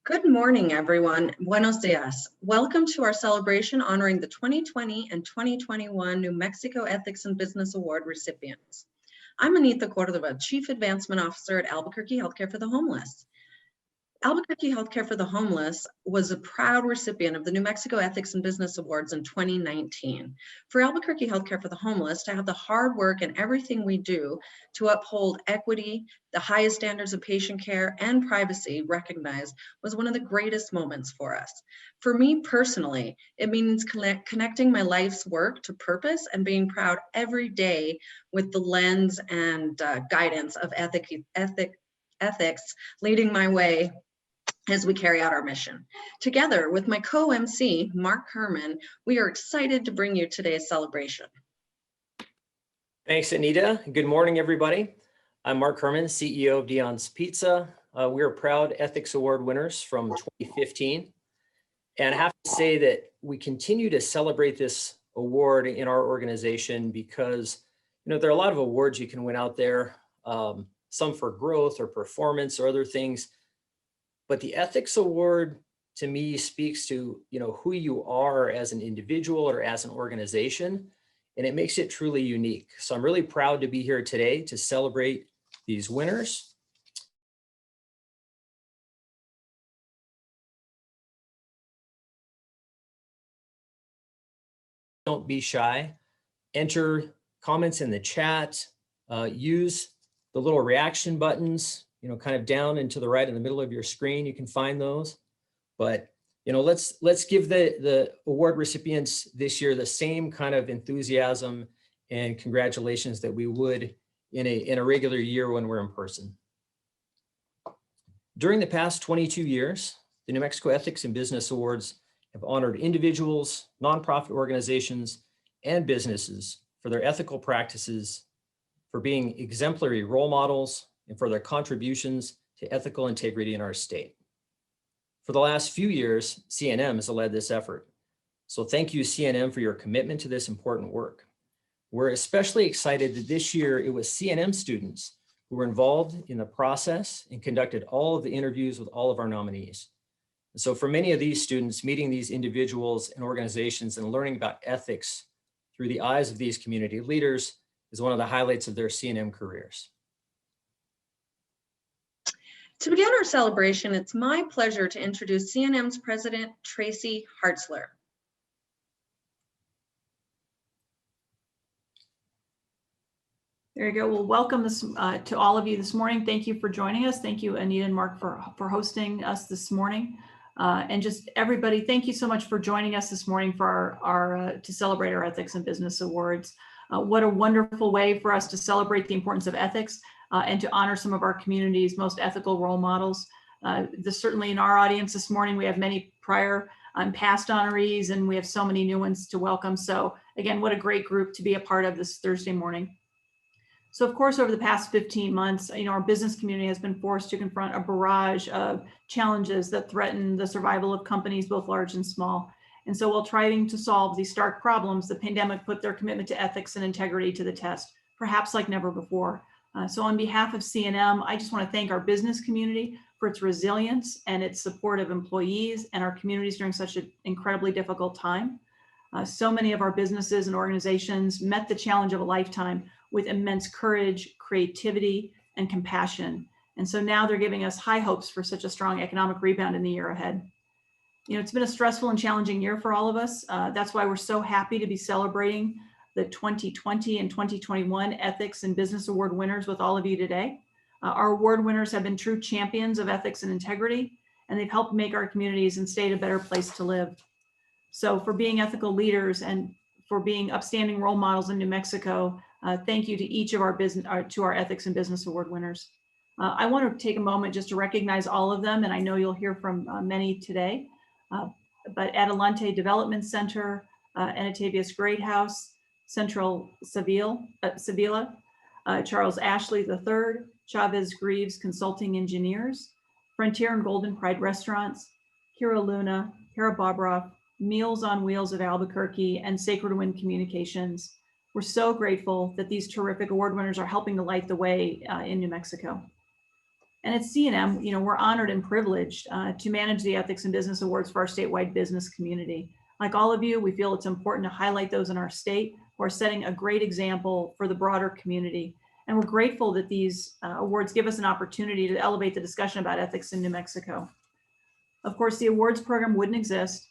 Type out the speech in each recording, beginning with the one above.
Good morning, everyone. Buenos dias. Welcome to our celebration honoring the 2020 and 2021 New Mexico Ethics and Business Award recipients. I'm Anita Cordova, Chief Advancement Officer at Albuquerque Healthcare for the Homeless. Albuquerque Healthcare for the Homeless was a proud recipient of the New Mexico Ethics and Business Awards in 2019. For Albuquerque Healthcare for the Homeless to have the hard work and everything we do to uphold equity, the highest standards of patient care, and privacy recognized was one of the greatest moments for us. For me personally, it means connecting my life's work to purpose and being proud every day with the lens and guidance of ethics leading my way as we carry out our mission. Together with my co-MC, Mark Herman, we are excited to bring you today's celebration. Thanks, Anita. Good morning, everybody. I'm Mark Herman, CEO of Dion's Pizza. We are proud Ethics Award winners from 2015. And I have to say that we continue to celebrate this award in our organization because, there are a lot of awards you can win out there, some for growth or performance or other things. But the Ethics Award, to me, speaks to who you are as an individual or as an organization, and it makes it truly unique. So I'm really proud to be here today to celebrate these winners. Don't be shy. Enter comments in the chat. Use the little reaction buttons, kind of down and to the right in the middle of your screen. You can find those. But let's give the award recipients this year the same kind of enthusiasm and congratulations that we would in a regular year when we're in person. During the past 22 years, the New Mexico Ethics and Business Awards have honored individuals, nonprofit organizations, and businesses for their ethical practices, for being exemplary role models, and for their contributions to ethical integrity in our state. For the last few years, CNM has led this effort. So thank you, CNM, for your commitment to this important work. We're especially excited that this year it was CNM students who were involved in the process and conducted all of the interviews with all of our nominees. And so for many of these students, meeting these individuals and organizations and learning about ethics through the eyes of these community leaders is one of the highlights of their CNM careers. To begin our celebration, it's my pleasure to introduce CNM's President, Tracy Hartzler. There you go. Well, welcome to all of you this morning. Thank you for joining us. Thank you, Anita and Mark, for hosting us this morning. And just everybody, thank you so much for joining us this morning for our to celebrate our Ethics and Business Awards. What a wonderful way for us to celebrate the importance of ethics and to honor some of our community's most ethical role models. Certainly in our audience this morning, we have many prior past honorees, and we have so many new ones to welcome. So again, what a great group to be a part of this Thursday morning. So of course, over the past 15 months, our business community has been forced to confront a barrage of challenges that threaten the survival of companies, both large and small. And so while trying to solve these stark problems, the pandemic put their commitment to ethics and integrity to the test, perhaps like never before. So on behalf of CNM, I just want to thank our business community for its resilience and its support of employees and our communities during such an incredibly difficult time. So many of our businesses and organizations met the challenge of a lifetime with immense courage, creativity, and compassion. And so now they're giving us high hopes for such a strong economic rebound in the year ahead. It's been a stressful and challenging year for all of us. That's why we're so happy to be celebrating the 2020 and 2021 Ethics and Business Award winners with all of you today. Our award winners have been true champions of ethics and integrity, and they've helped make our communities and state a better place to live. So for being ethical leaders and for being upstanding role models in New Mexico, thank you to each of our Ethics and Business Award winners. I want to take a moment just to recognize all of them, and I know you'll hear from many today. But Adelante Development Center, Anatavius Great House, Central Sevilla, Charles Ashley III, Chavez Greaves Consulting Engineers, Frontier and Golden Pride Restaurants, Kira Luna, Kara Bobroff, Meals on Wheels of Albuquerque, and Sacred Wind Communications. We're so grateful that these terrific award winners are helping to light the way in New Mexico. And at C&M, we're honored and privileged to manage the Ethics in Business Awards for our statewide business community. Like all of you, we feel it's important to highlight those in our state who are setting a great example for the broader community. And we're grateful that these awards give us an opportunity to elevate the discussion about ethics in New Mexico. Of course, the awards program wouldn't exist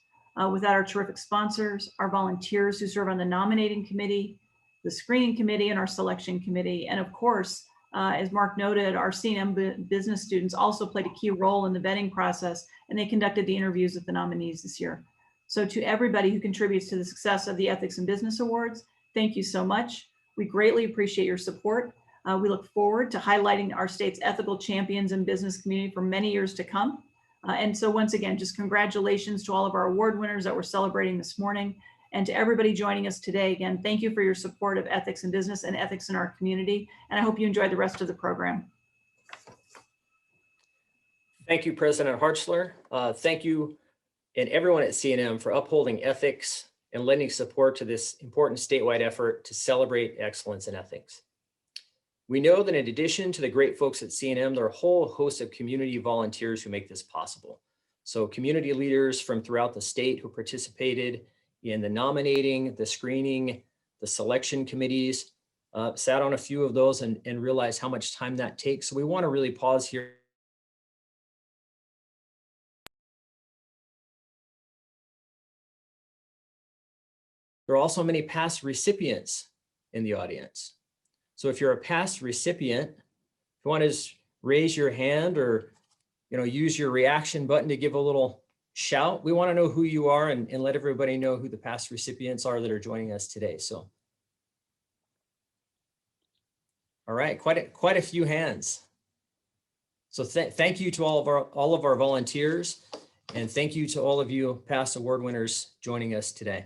without our terrific sponsors, our volunteers who serve on the nominating committee, the screening committee, and our selection committee. And of course, as Mark noted, our C&M business students also played a key role in the vetting process, and they conducted the interviews with the nominees this year. So to everybody who contributes to the success of the Ethics in Business Awards, thank you so much. We greatly appreciate your support. We look forward to highlighting our state's ethical champions and business community for many years to come. And so once again, just congratulations to all of our award winners that we're celebrating this morning. And to everybody joining us today, again, thank you for your support of ethics in business and ethics in our community. And I hope you enjoy the rest of the program. Thank you, President Hartzler. Thank you and everyone at C&M for upholding ethics and lending support to this important statewide effort to celebrate excellence in ethics. We know that in addition to the great folks at C&M, there are a whole host of community volunteers who make this possible. So community leaders from throughout the state who participated in the nominating, the screening, the selection committees, sat on a few of those and realized how much time that takes. So we want to really pause here. There are also many past recipients in the audience. So if you're a past recipient, if you want to just raise your hand or use your reaction button to give a little shout, we want to know who you are and let everybody know who the past recipients are that are joining us today. So, all right, quite a few hands. So thank you to all of our volunteers, and thank you to all of you past award winners joining us today.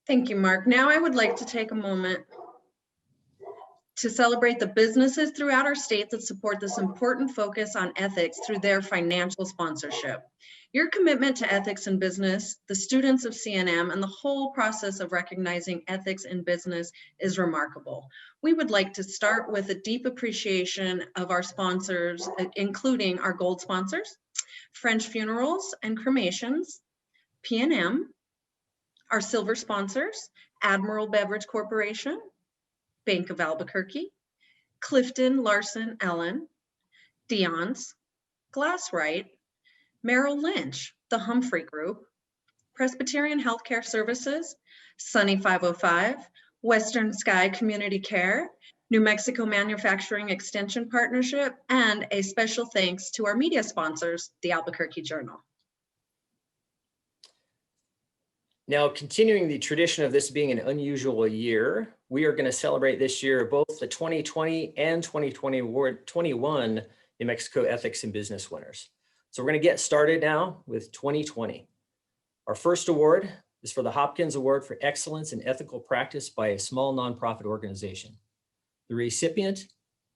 Thank you, Mark. Now I would like to take a moment to celebrate the businesses throughout our state that support this important focus on ethics through their financial sponsorship. Your commitment to ethics in business, the students of C&M, and the whole process of recognizing ethics in business is remarkable. We would like to start with a deep appreciation of our sponsors, including our gold sponsors, French Funerals and Cremations, P&M, our silver sponsors, Admiral Beverage Corporation, Bank of Albuquerque, Clifton Larson Ellen, Dion's, Glassrite, Merrill Lynch, the Humphrey Group, Presbyterian Healthcare Services, Sunny 505, Western Sky Community Care, New Mexico Manufacturing Extension Partnership, and a special thanks to our media sponsors, the Albuquerque Journal. Now, continuing the tradition of this being an unusual year, we are going to celebrate this year both the 2020 and 2021 New Mexico Ethics in Business winners. So we're going to get started now with 2020. Our first award is for the Hopkins Award for Excellence in Ethical Practice by a small nonprofit organization. The recipient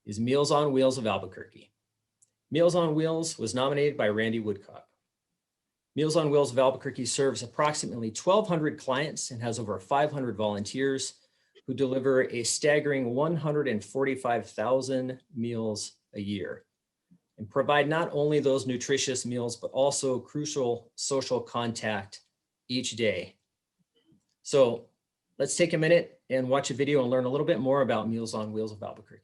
is Meals on Wheels of Albuquerque. Meals on Wheels was nominated by Randy Woodcock. Meals on Wheels of Albuquerque serves approximately 1,200 clients and has over 500 volunteers who deliver a staggering 145,000 meals a year and provide not only those nutritious meals, but also crucial social contact each day. So let's take a minute and watch a video and learn a little bit more about Meals on Wheels of Albuquerque.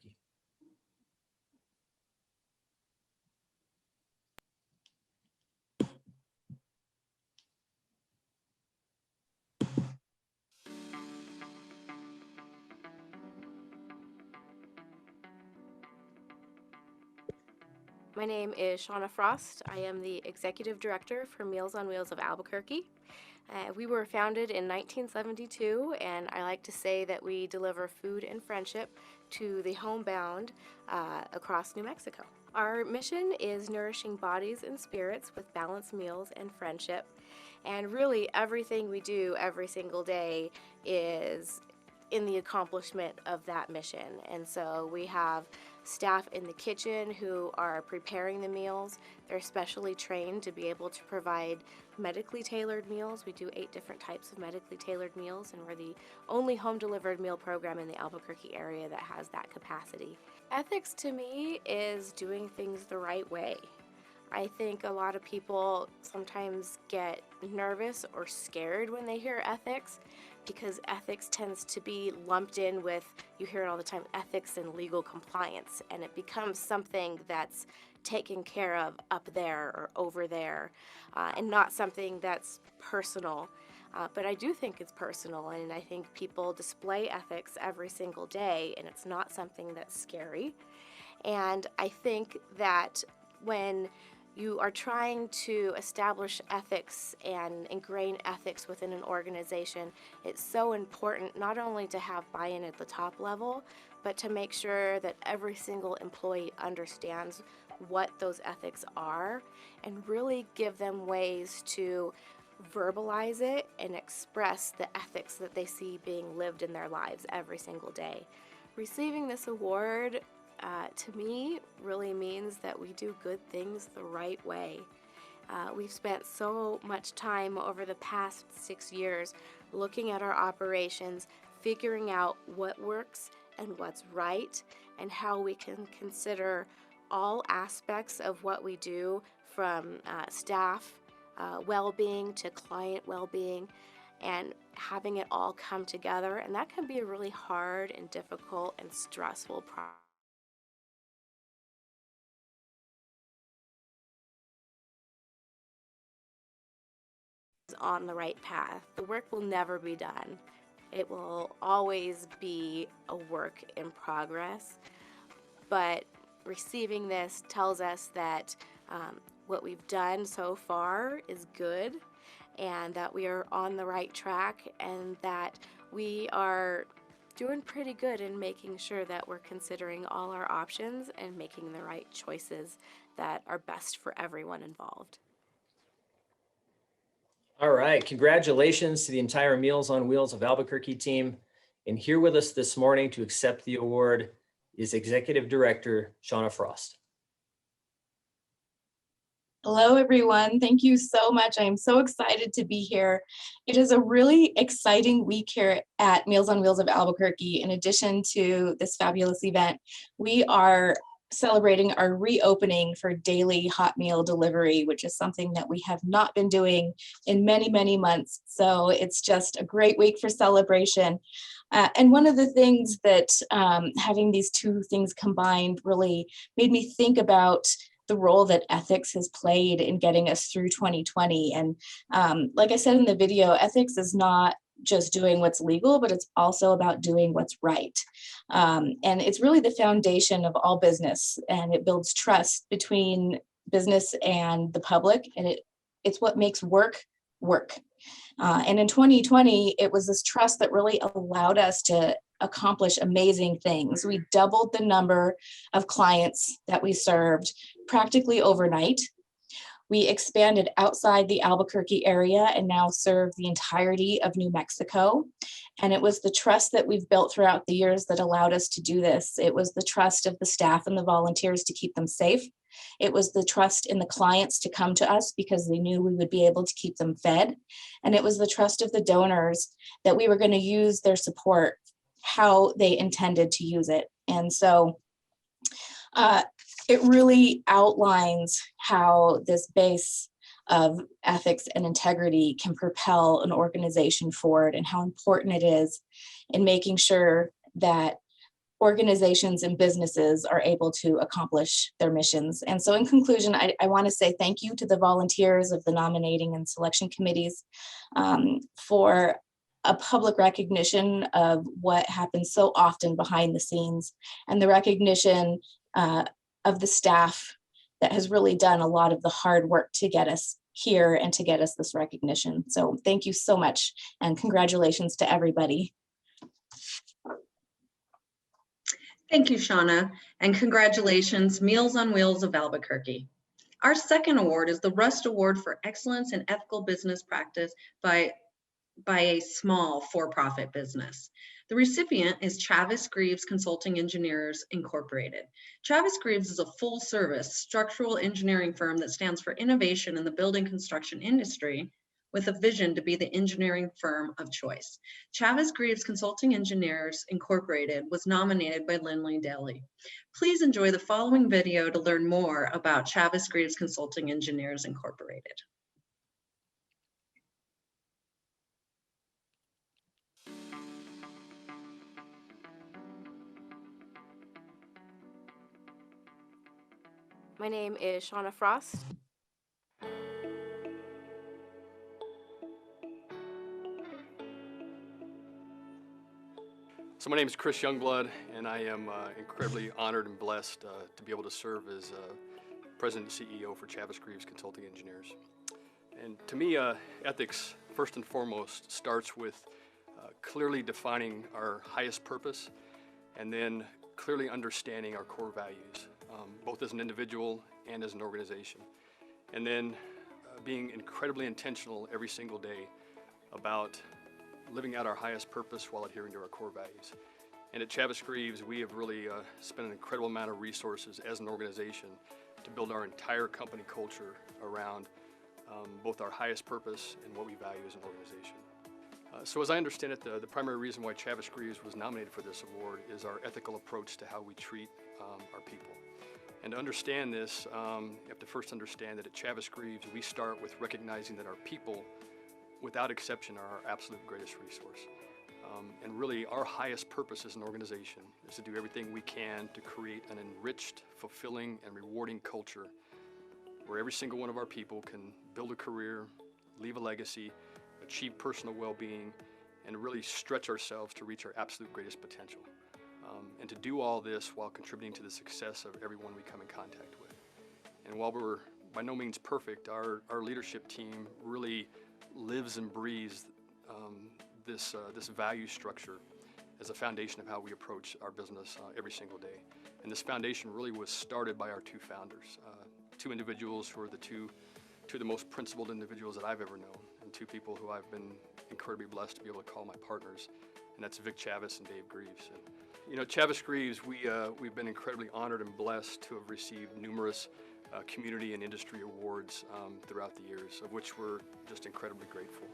My name is Shauna Frost. I am the Executive Director for Meals on Wheels of Albuquerque. We were founded in 1972, and I like to say that we deliver food and friendship to the homebound across New Mexico. Our mission is nourishing bodies and spirits with balanced meals and friendship. And really everything we do every single day is in the accomplishment of that mission. And so we have staff in the kitchen who are preparing the meals. They're specially trained to be able to provide medically tailored meals. We do 8 different types of medically tailored meals, and we're the only home delivered meal program in the Albuquerque area that has that capacity. Ethics to me is doing things the right way. I think a lot of people sometimes get nervous or scared when they hear ethics, because ethics tends to be lumped in with, you hear it all the time, ethics and legal compliance, and it becomes something that's taken care of up there or over there, and not something that's personal. But I do think it's personal, and I think people display ethics every single day, and it's not something that's scary. And I think that when you are trying to establish ethics and ingrain ethics within an organization, it's so important not only to have buy-in at the top level, but to make sure that every single employee understands what those ethics are and really give them ways to verbalize it and express the ethics that they see being lived in their lives every single day. Receiving this award to me really means that we do good things the right way. We've spent so much time over the past 6 years looking at our operations, figuring out what works and what's right, and how we can consider all aspects of what we do, from staff well-being to client well-being, and having it all come together. And that can be a really hard and difficult and stressful process. On the right path. The work will never be done. It will always be a work in progress, but receiving this tells us that what we've done so far is good, and that we are on the right track, and that we are doing pretty good in making sure that we're considering all our options and making the right choices that are best for everyone involved. All right, congratulations to the entire Meals on Wheels of Albuquerque team. And here with us this morning to accept the award is Executive Director Shauna Frost. Hello, everyone. Thank you so much. I am so excited to be here. It is a really exciting week here at Meals on Wheels of Albuquerque. In addition to this fabulous event, we are celebrating our reopening for daily hot meal delivery, which is something that we have not been doing in many, many months. So it's just a great week for celebration. And one of the things that having these two things combined really made me think about the role that ethics has played in getting us through 2020. And like I said in the video, ethics is not just doing what's legal, but it's also about doing what's right. And it's really the foundation of all business, and it builds trust between business and the public, and it's what makes work work. And in 2020, it was this trust that really allowed us to accomplish amazing things. We doubled the number of clients that we served practically overnight. We expanded outside the Albuquerque area and now serve the entirety of New Mexico. And it was the trust that we've built throughout the years that allowed us to do this. It was the trust of the staff and the volunteers to keep them safe. It was the trust in the clients to come to us because they knew we would be able to keep them fed. And it was the trust of the donors that we were going to use their support how they intended to use it. And so it really outlines how this base of ethics and integrity can propel an organization forward, and how important it is in making sure that organizations and businesses are able to accomplish their missions. And so in conclusion, I want to say thank you to the volunteers of the nominating and selection committees for a public recognition of what happens so often behind the scenes, and the recognition of the staff that has really done a lot of the hard work to get us here and to get us this recognition. So thank you so much, and congratulations to everybody. Thank you, Shauna, and congratulations, Meals on Wheels of Albuquerque. Our second award is the Rust Award for Excellence in Ethical Business Practice by by a small for-profit business. The recipient is Chavis Greaves Consulting Engineers Incorporated. Chavis Greaves is a full-service structural engineering firm that stands for innovation in the building construction industry with a vision to be the engineering firm of choice. Chavis Greaves Consulting Engineers Incorporated was nominated by Lindley Daly. Please enjoy the following video to learn more about Chavis Greaves Consulting Engineers Incorporated. My name is Shauna Frost. So my name is Chris Youngblood, and I am incredibly honored and blessed to be able to serve as President and CEO for Chavis Greaves Consulting Engineers. And to me, ethics, first and foremost, starts with clearly defining our highest purpose and then clearly understanding our core values, both as an individual and as an organization. And then being incredibly intentional every single day about living out our highest purpose while adhering to our core values. And at Chavis Greaves, we have really spent an incredible amount of resources as an organization to build our entire company culture around both our highest purpose and what we value as an organization. So as I understand it, the primary reason why Chavis Greaves was nominated for this award is our ethical approach to how we treat our people. And to understand this, you have to first understand that at Chavis Greaves, we start with recognizing that our people, without exception, are our absolute greatest resource. And really, our highest purpose as an organization is to do everything we can to create an enriched, fulfilling, and rewarding culture where every single one of our people can build a career, leave a legacy, achieve personal well-being, and really stretch ourselves to reach our absolute greatest potential. And to do all this while contributing to the success of everyone we come in contact with. And while we're by no means perfect, our leadership team really lives and breathes this value structure as a foundation of how we approach our business every single day. And this foundation really was started by our two founders, two individuals who are two of the most principled individuals that I've ever known, and two people who I've been incredibly blessed to be able to call my partners, and that's Vic Chavis and Dave Greaves. And, you know, Chavis Greaves, we've been incredibly honored and blessed to have received numerous community and industry awards throughout the years, of which we're just incredibly grateful.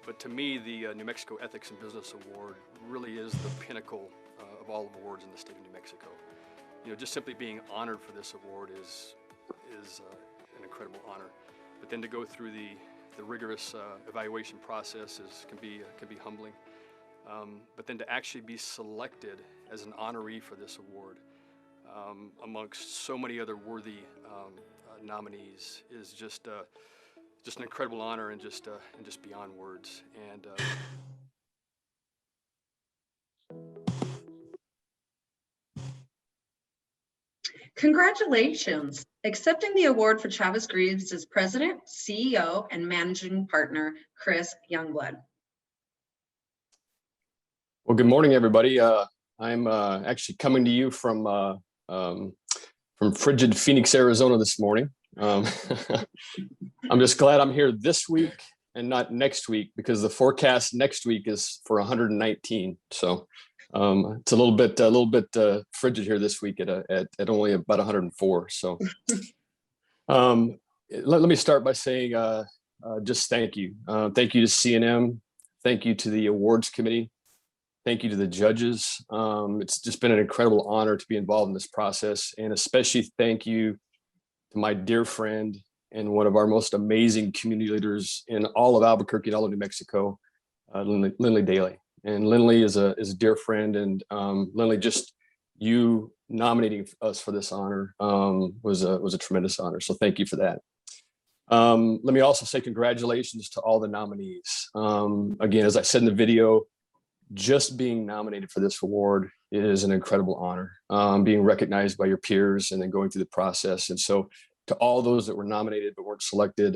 But to me, the New Mexico Ethics and Business Award really is the pinnacle of all awards in the state of New Mexico. You know, just simply being honored for this award is an incredible honor. But then to go through the rigorous evaluation process can be humbling. But then to actually be selected as an honoree for this award amongst so many other worthy nominees is just an incredible honor and just beyond words. And Congratulations. Accepting the award for Chavis Greaves is President, CEO, and Managing Partner, Chris Youngblood. well, good morning, everybody. I'm actually coming to you from frigid Phoenix, Arizona this morning. I'm just glad I'm here this week and not next week, because the forecast next week is for 119. So it's a little bit frigid here this week at only about 104. So let me start by saying just thank you. Thank you to C&M. Thank you to the awards committee. Thank you to the judges. It's just been an incredible honor to be involved in this process, and especially thank you to my dear friend and one of our most amazing community leaders in all of Albuquerque and all of New Mexico, Lindley Daly. And Lindley is a dear friend, and Lindley, just you nominating us for this honor was a tremendous honor. So thank you for that. Let me also say congratulations to all the nominees. Again, as I said in the video, just being nominated for this award is an incredible honor, being recognized by your peers and then going through the process. And so to all those that were nominated but weren't selected,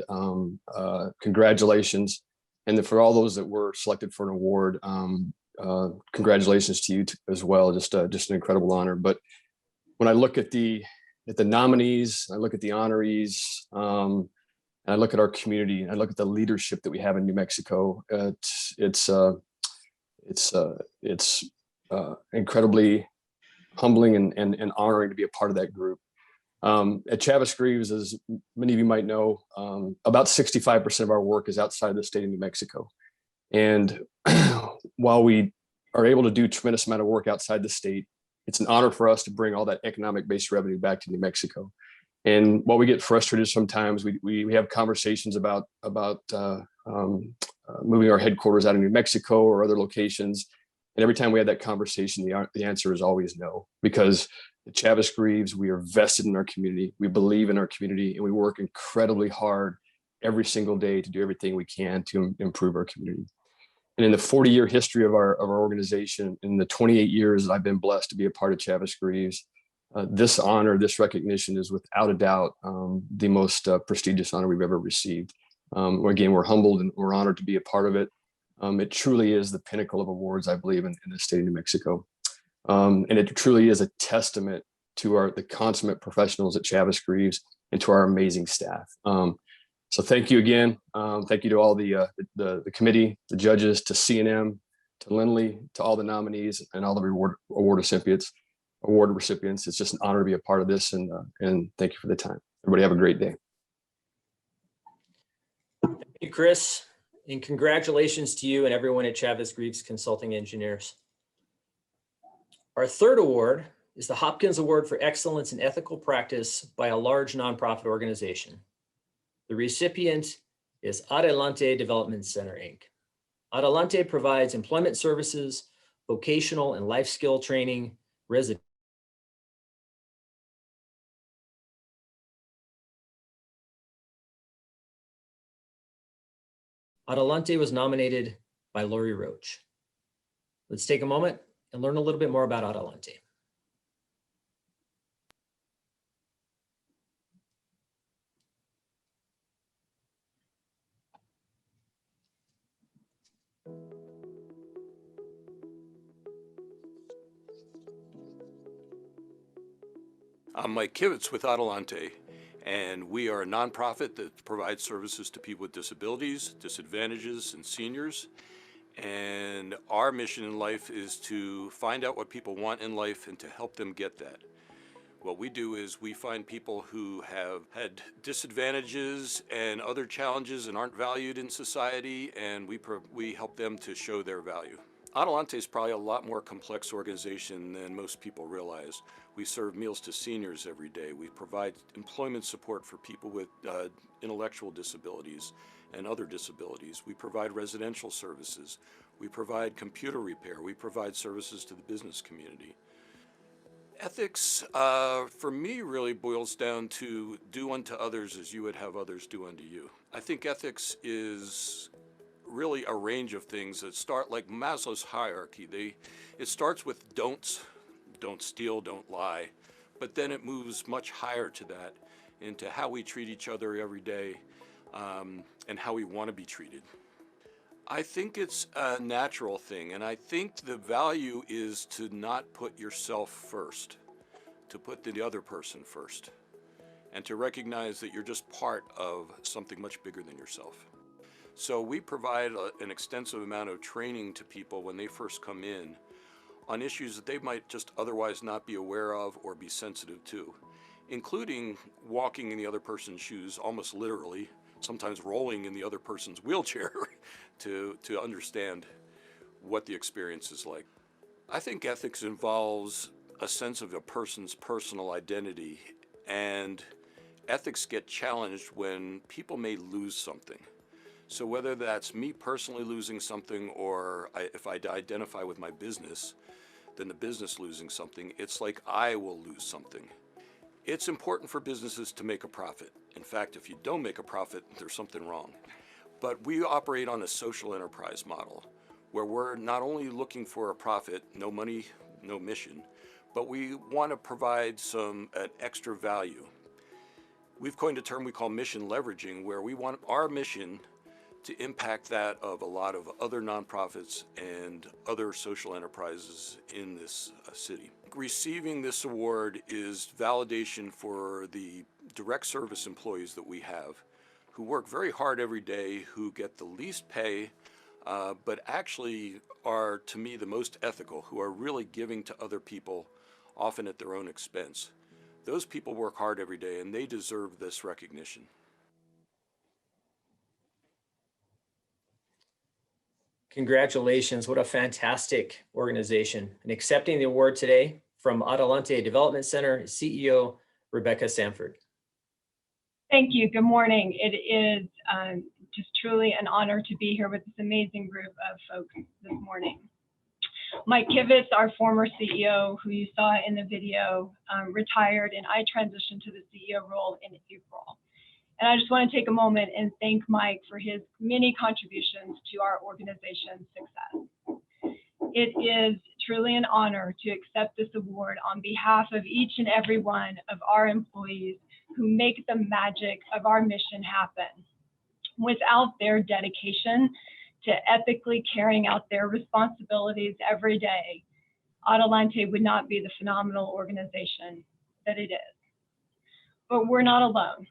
congratulations. And then for all those that were selected for an award, congratulations to you as well. Just an incredible honor. But when I look at the nominees, I look at the honorees, and I look at our community, and I look at the leadership that we have in New Mexico. It's incredibly humbling and honoring to be a part of that group. At Chavez-Greaves, as many of you might know, about 65% of our work is outside of the state of New Mexico. And while we are able to do a tremendous amount of work outside the state, it's an honor for us to bring all that economic-based revenue back to New Mexico. And while we get frustrated sometimes, we have conversations about moving our headquarters out of New Mexico or other locations. And every time we have that conversation, the answer is always no, because at Chavez-Greaves, we are vested in our community. We believe in our community, and we work incredibly hard every single day to do everything we can to improve our community. And in the 40-year history of our organization, in the 28 years that I've been blessed to be a part of Chavez-Greaves, this honor, this recognition is without a doubt the most prestigious honor we've ever received. Again, we're humbled and we're honored to be a part of it. It truly is the pinnacle of awards, I believe, in the state of New Mexico. And it truly is a testament to the consummate professionals at Chavez-Greaves and to our amazing staff. So thank you again. Thank you to all the committee, the judges, to C&M, to Lindley, to all the nominees and all the award recipients. It's just an honor to be a part of this, and thank you for the time. Everybody have a great day. Thank you, Chris, and congratulations to you and everyone at Chavez-Greaves Consulting Engineers. Our third award is the Hopkins Award for Excellence in Ethical Practice by a large nonprofit organization. The recipient is Adelante Development Center, Inc. Adelante provides employment services, vocational and life skill training, residential. Adelante was nominated by Lori Roach. Let's take a moment and learn a little bit more about Adelante. I'm Mike Kivitz with Adelante, and we are a nonprofit that provides services to people with disabilities, disadvantages, and seniors. And our mission in life is to find out what people want in life and to help them get that. What we do is we find people who have had disadvantages and other challenges and aren't valued in society, and we help them to show their value. Adelante is probably a lot more complex organization than most people realize. We serve meals to seniors every day. We provide employment support for people with intellectual disabilities and other disabilities. We provide residential services. We provide computer repair. We provide services to the business community. Ethics, for me, really boils down to do unto others as you would have others do unto you. I think ethics is really a range of things that start like Maslow's hierarchy. It starts with don'ts. Don't steal, don't lie. But then it moves much higher to that, into how we treat each other every day and how we want to be treated. I think it's a natural thing, and I think the value is to not put yourself first, to put the other person first, and to recognize that you're just part of something much bigger than yourself. So we provide an extensive amount of training to people when they first come in on issues that they might just otherwise not be aware of or be sensitive to, including walking in the other person's shoes, almost literally, sometimes rolling in the other person's wheelchair to understand what the experience is like. I think ethics involves a sense of a person's personal identity, and ethics get challenged when people may lose something. So whether that's me personally losing something, or if I identify with my business, then the business losing something, it's like I will lose something. It's important for businesses to make a profit. In fact, if you don't make a profit, there's something wrong. But we operate on a social enterprise model, where we're not only looking for a profit, no money, no mission, but we want to provide an extra value. We've coined a term we call mission leveraging, where we want our mission to impact that of a lot of other nonprofits and other social enterprises in this city. Receiving this award is validation for the direct service employees that we have, who work very hard every day, who get the least pay, but actually are, to me, the most ethical, who are really giving to other people, often at their own expense. Those people work hard every day, and they deserve this recognition. Congratulations. What a fantastic organization. And accepting the award today from Adelante Development Center, CEO Rebecca Sanford. Thank you. Good morning. It is just truly an honor to be here with this amazing group of folks this morning. Mike Kivitz, our former CEO, who you saw in the video, retired, and I transitioned to the CEO role in April. And I just want to take a moment and thank Mike for his many contributions to our organization's success. It is truly an honor to accept this award on behalf of each and every one of our employees who make the magic of our mission happen. Without their dedication to ethically carrying out their responsibilities every day, Adelante would not be the phenomenal organization that it is. But we're not alone.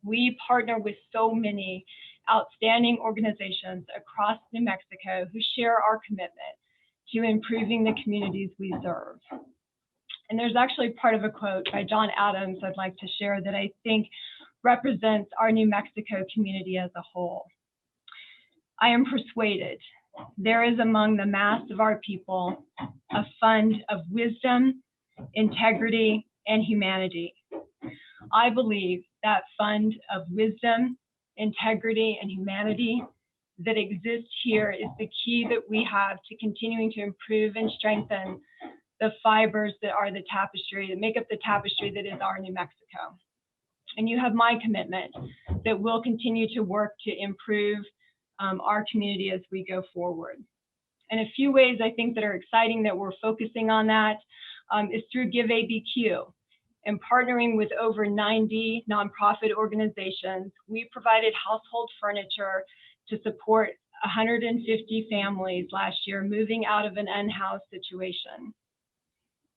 We partner with so many outstanding organizations across New Mexico who share our commitment to improving the communities we serve. And there's actually part of a quote by John Adams I'd like to share that I think represents our New Mexico community as a whole. I am persuaded there is among the mass of our people a fund of wisdom, integrity, and humanity. I believe that fund of wisdom, integrity, and humanity that exists here is the key that we have to continuing to improve and strengthen the fibers that are the tapestry, that make up the tapestry that is our New Mexico. And you have my commitment that we'll continue to work to improve our community as we go forward. And a few ways I think that are exciting that we're focusing on that is through Give ABQ. And partnering with over 90 nonprofit organizations, we provided household furniture to support 150 families last year moving out of an unhoused situation.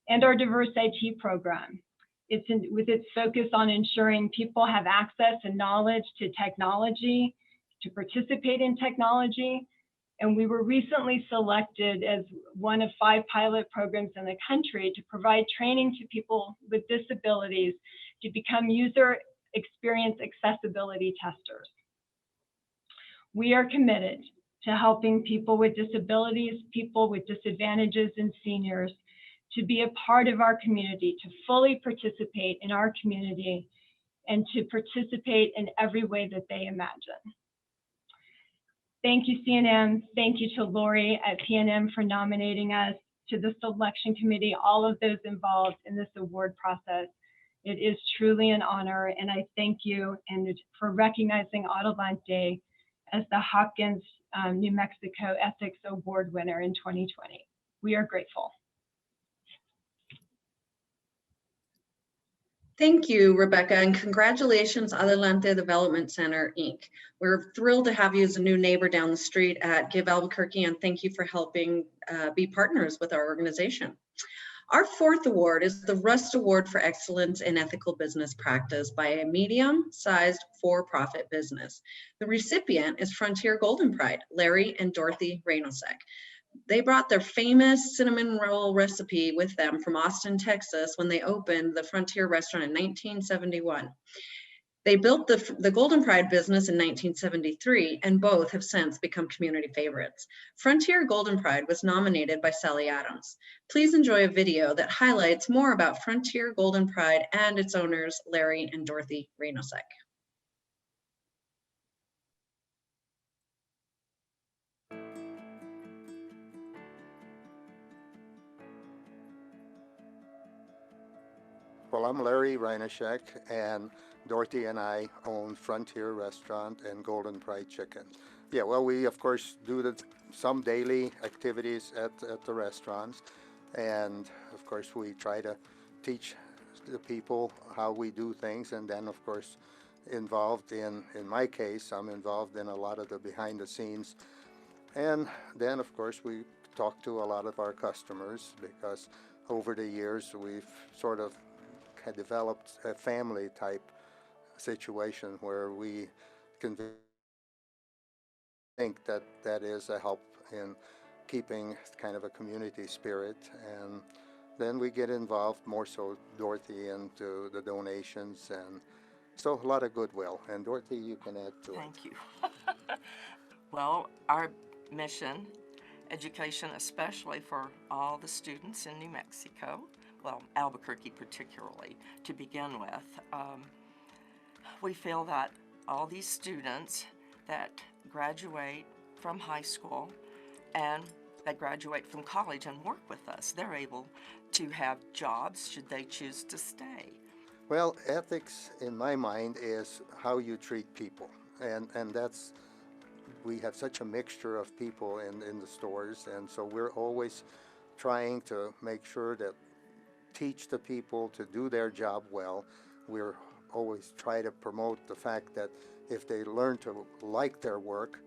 And our Diverse IT program, with its focus on ensuring people have access and knowledge to technology, to participate in technology. And we were recently selected as one of 5 pilot programs in the country to provide training to people with disabilities to become user experience accessibility testers. We are committed to helping people with disabilities, people with disadvantages, and seniors to be a part of our community, to fully participate in our community, and to participate in every way that they imagine. Thank you, CNM. Thank you to Lori at PNM for nominating us, to the selection committee, all of those involved in this award process. It is truly an honor, and I thank you and for recognizing Adelante as the Hopkins New Mexico Ethics Award winner in 2020. We are grateful. Thank you, Rebecca, and congratulations, Adelante Development Center, Inc. We're thrilled to have you as a new neighbor down the street at Give Albuquerque, and thank you for helping be partners with our organization. Our 4th award is the Rust Award for Excellence in Ethical Business Practice by a medium-sized for-profit business. The recipient is Frontier Golden Pride, Larry and Dorothy Reynosek. They brought their famous cinnamon roll recipe with them from Austin, Texas, when they opened the Frontier restaurant in 1971. They built the Golden Pride business in 1973, and both have since become community favorites. Frontier Golden Pride was nominated by Sally Adams. Please enjoy a video that highlights more about Frontier Golden Pride and its owners, Larry and Dorothy Reynosek. Well, I'm Larry Reynosek, and Dorothy and I own Frontier Restaurant and Golden Pride Chicken. Yeah, well, we of course do some daily activities at the restaurants, and of course we try to teach the people how we do things, and then of course involved in my case, I'm involved in a lot of the behind the scenes, and then of course we talk to a lot of our customers, because over the years we've sort of developed a family type situation where we think that that is a help in keeping kind of a community spirit. And then we get involved more so, Dorothy, into the donations, and so a lot of goodwill. And Dorothy, you can add to it. Thank you. Well, our mission, education especially for all the students in New Mexico, well, Albuquerque particularly, to begin with, we feel that all these students that graduate from high school and that graduate from college and work with us, they're able to have jobs should they choose to stay. Well, ethics, in my mind, is how you treat people. And that's, we have such a mixture of people in the stores, and so we're always trying to make sure that teach the people to do their job well. We're always try to promote the fact that if they learn to like their work,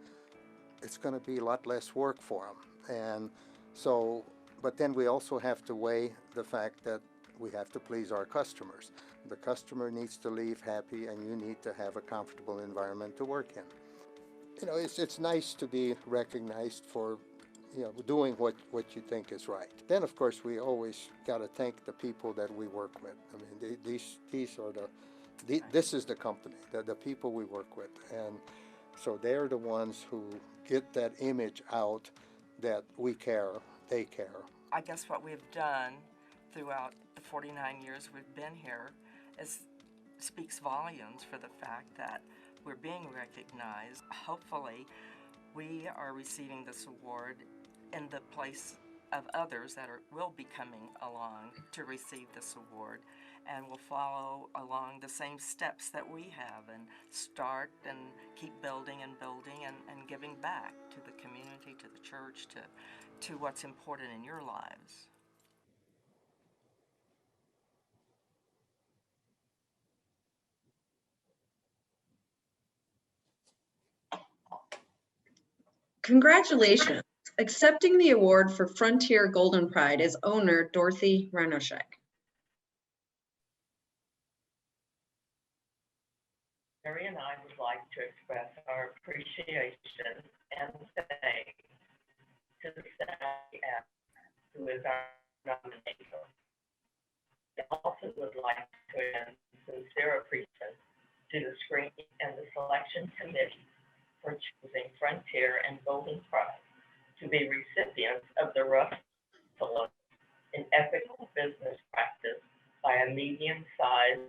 it's going to be a lot less work for them. And so, but then we also have to weigh the fact that we have to please our customers. The customer needs to leave happy, and you need to have a comfortable environment to work in. You know, it's nice to be recognized for, you know, doing what you think is right. Then, of course, we always got to thank the people that we work with. I mean, these are this is the company, the people we work with, and so they're the ones who get that image out that we care, they care. I guess what we've done throughout the 49 years we've been here speaks volumes for the fact that we're being recognized. Hopefully, we are receiving this award in the place of others that will be coming along to receive this award, and will follow along the same steps that we have and start and keep building and giving back to the community, to the church, to what's important in your lives. Congratulations. Accepting the award for Frontier Golden Pride is owner Dorothy Ranoshek. Mary and I would like to express our appreciation and thanks to the staff who is our nominator. I also would like to extend sincere appreciation to the screening and the selection committee for choosing Frontier and Golden Pride to be recipients of the Ruff Fellow in Ethical Business Practice by a medium-sized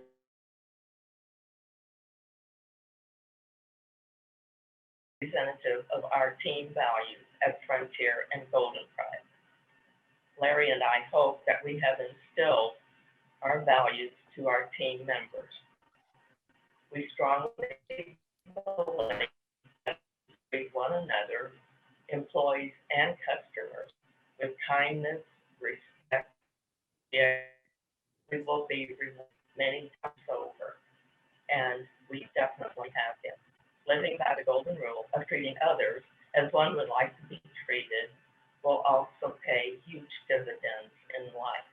representative of our team values at Frontier and Golden Pride. Larry and I hope that we have instilled our values to our team members. We strongly believe that we treat one another, employees and customers, with kindness, respect. We will be rewarded many times over, and we definitely have been. Living by the golden rule of treating others as one would like to be treated will also pay huge dividends in life.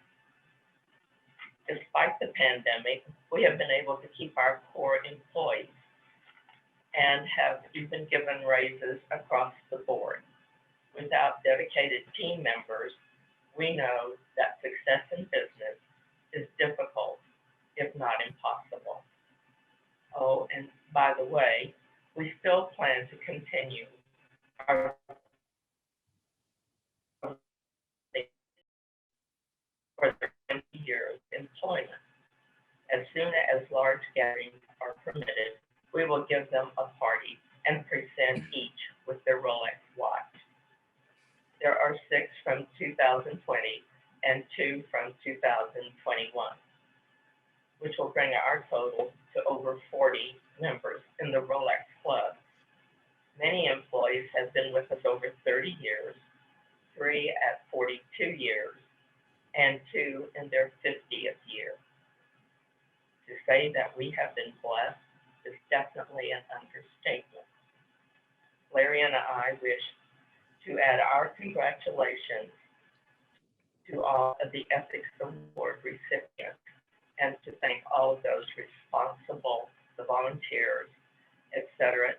Despite the pandemic, we have been able to keep our core employees and have even given raises across the board. Without dedicated team members, we know that success in business is difficult, if not impossible. Oh, and by the way, we still plan to continue our for the 20 years employment. As soon as large gatherings are permitted, we will give them a party and present each with their Rolex watch. There are 6 from 2020 and 2 from 2021, which will bring our total to over 40 members in the Rolex Club. Many employees have been with us over 30 years, 3 at 42 years, and 2 in their 50th year. To say that we have been blessed is definitely an understatement. Larry and I wish to add our congratulations to all of the Ethics Award recipients, and to thank all of those responsible, the volunteers, etc.,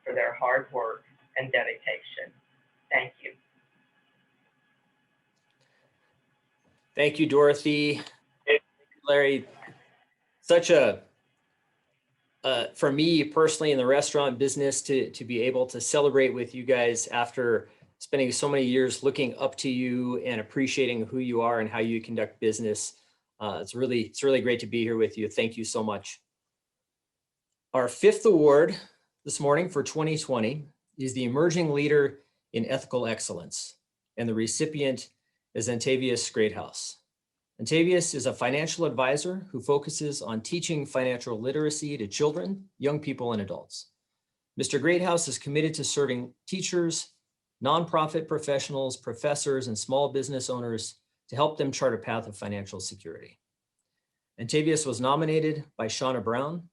for their hard work and dedication. Thank you. Thank you, Dorothy. Larry, such for me personally in the restaurant business to be able to celebrate with you guys after spending so many years looking up to you and appreciating who you are and how you conduct business. It's really great to be here with you. Thank you so much. Our fifth award this morning for 2020 is the Emerging Leader in Ethical Excellence, and the recipient is Antavius Greathouse. Antavius is a financial advisor who focuses on teaching financial literacy to children, young people, and adults. Mr. Greathouse is committed to serving teachers, nonprofit professionals, professors, and small business owners to help them chart a path of financial security. Antavius was nominated by Shauna Brown.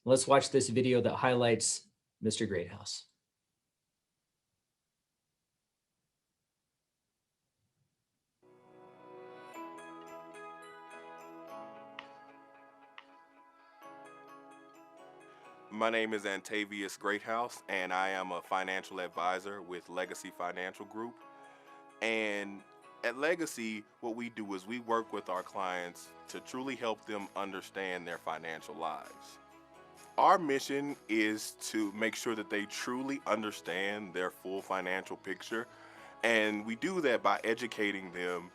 Let's watch this video that highlights Mr. Greathouse. My name is Antavius Greathouse, and I am a financial advisor with Legacy Financial Group. And at Legacy, what we do is we work with our clients to truly help them understand their financial lives. Our mission is to make sure that they truly understand their full financial picture, and we do that by educating them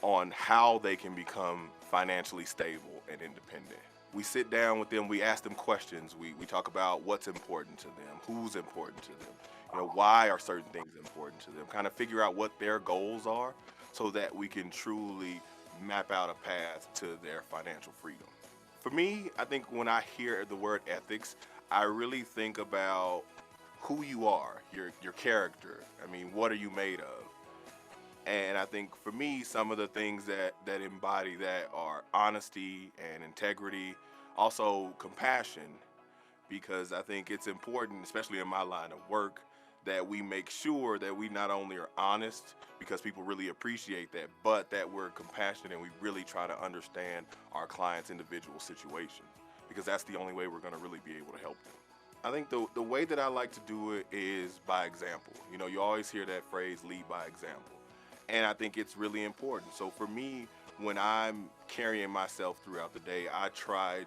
on how they can become financially stable and independent. We sit down with them, we ask them questions, we talk about what's important to them, who's important to them, why are certain things important to them, kind of figure out what their goals are so that we can truly map out a path to their financial freedom. For me, I think when I hear the word ethics, I really think about who you are, your character. I mean, what are you made of? And I think for me, some of the things that embody that are honesty and integrity, also compassion, because I think it's important, especially in my line of work, that we make sure that we not only are honest, because people really appreciate that, but that we're compassionate and we really try to understand our client's individual situation, because that's the only way we're gonna really be able to help them. I think the way that I like to do it is by example. You always hear that phrase, lead by example. And I think it's really important. So for me, when I'm carrying myself throughout the day, I try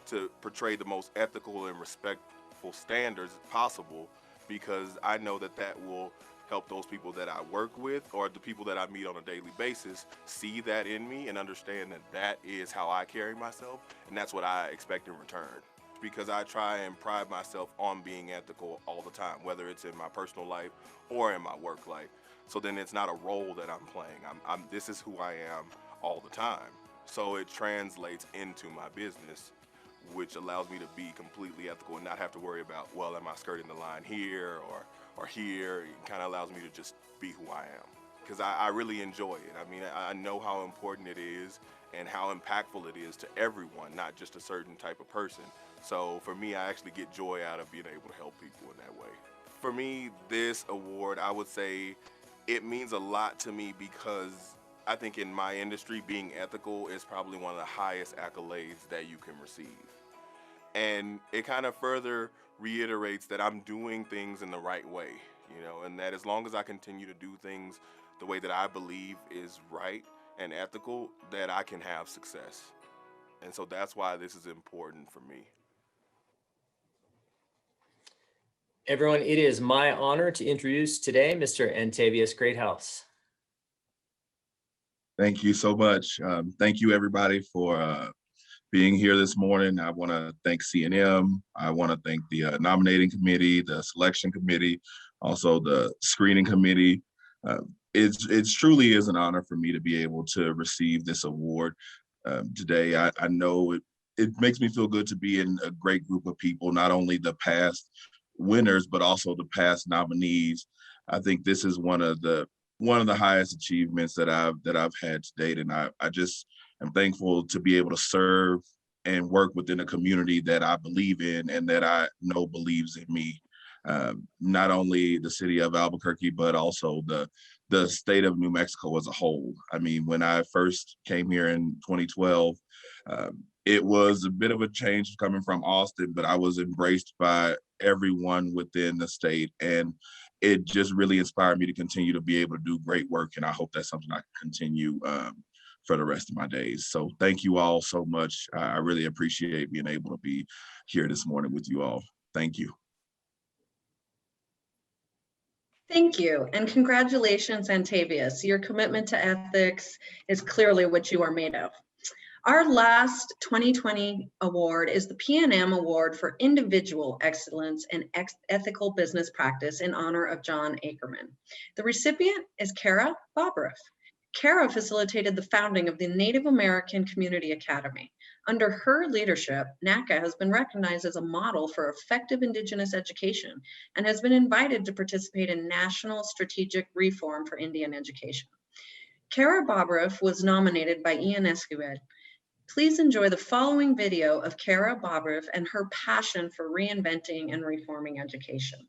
to portray the most ethical and respectful standards possible, because I know that will help those people that I work with or the people that I meet on a daily basis see that in me and understand that is how I carry myself, and that's what I expect in return. Because I try and pride myself on being ethical all the time, whether it's in my personal life or in my work life. So then it's not a role that I'm playing. This is who I am all the time. So it translates into my business, which allows me to be completely ethical and not have to worry about, well, am I skirting the line here or here? It kind of allows me to just be who I am, because I really enjoy it. I mean, I know how important it is and how impactful it is to everyone, not just a certain type of person. So for me, I actually get joy out of being able to help people in that way. For me, this award, I would say it means a lot to me, because I think in my industry, being ethical is probably one of the highest accolades that you can receive. And it kind of further reiterates that I'm doing things in the right way, and that as long as I continue to do things the way that I believe is right and ethical, that I can have success. And so that's why this is important for me. Everyone, it is my honor to introduce today Mr. Antavius Greathouse. Thank you so much. Thank you, everybody, for being here this morning. I want to thank C&M. I want to thank the nominating committee, the selection committee, also the screening committee. It truly is an honor for me to be able to receive this award today. I know it makes me feel good to be in a great group of people, not only the past winners, but also the past nominees. I think this is one of the highest achievements that I've had to date, and I just am thankful to be able to serve and work within a community that I believe in and that I know believes in me. Not only the city of Albuquerque, but also the state of New Mexico as a whole. I mean, when I first came here in 2012, it was a bit of a change coming from Austin, but I was embraced by everyone within the state. And it just really inspired me to continue to be able to do great work. And I hope that's something I can continue for the rest of my days. So thank you all so much. I really appreciate being able to be here this morning with you all. Thank you. Thank you, and congratulations, Antavius. Your commitment to ethics is clearly what you are made of. Our last 2020 award is the P&M Award for Individual Excellence in Ethical Business Practice in honor of John Ackerman. The recipient is Kara Bobroff. Kara facilitated the founding of the Native American Community Academy. Under her leadership, NACA has been recognized as a model for effective Indigenous education and has been invited to participate in national strategic reform for Indian education. Kara Bobroff was nominated by Ian Escobar. Please enjoy the following video of Kara Bobroff and her passion for reinventing and reforming education.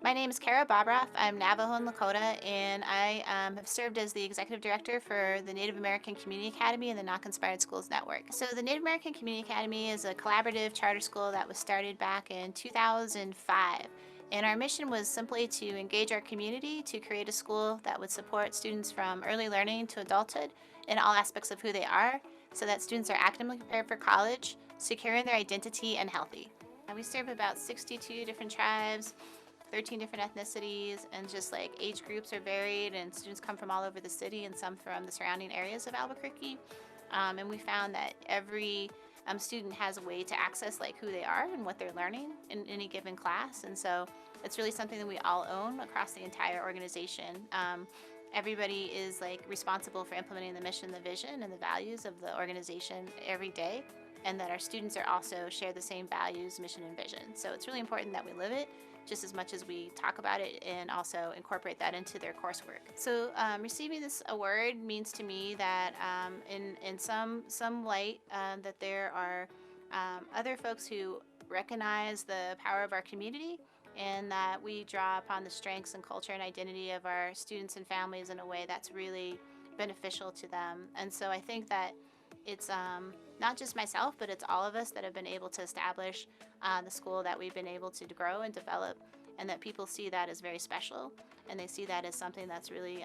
My name is Kara Bobroff. I'm Navajo and Lakota, and I have served as the Executive Director for the Native American Community Academy and the Knock Inspired Schools Network. So the Native American Community Academy is a collaborative charter school that was started back in 2005. And our mission was simply to engage our community to create a school that would support students from early learning to adulthood in all aspects of who they are, so that students are academically prepared for college, secure in their identity, and healthy. And we serve about 62 different tribes, 13 different ethnicities, and just like age groups are varied, and students come from all over the city and some from the surrounding areas of Albuquerque. And we found that every student has a way to access like who they are and what they're learning in any given class. And so it's really something that we all own across the entire organization. Everybody is like responsible for implementing the mission, the vision, and the values of the organization every day, and that our students are also share the same values, mission, and vision. So it's really important that we live it just as much as we talk about it, and also incorporate that into their coursework. So receiving this award means to me that in some light that there are other folks who recognize the power of our community, and that we draw upon the strengths and culture and identity of our students and families in a way that's really beneficial to them. And so I think that it's not just myself, but it's all of us that have been able to establish the school that we've been able to grow and develop, and that people see that as very special, and they see that as something that's really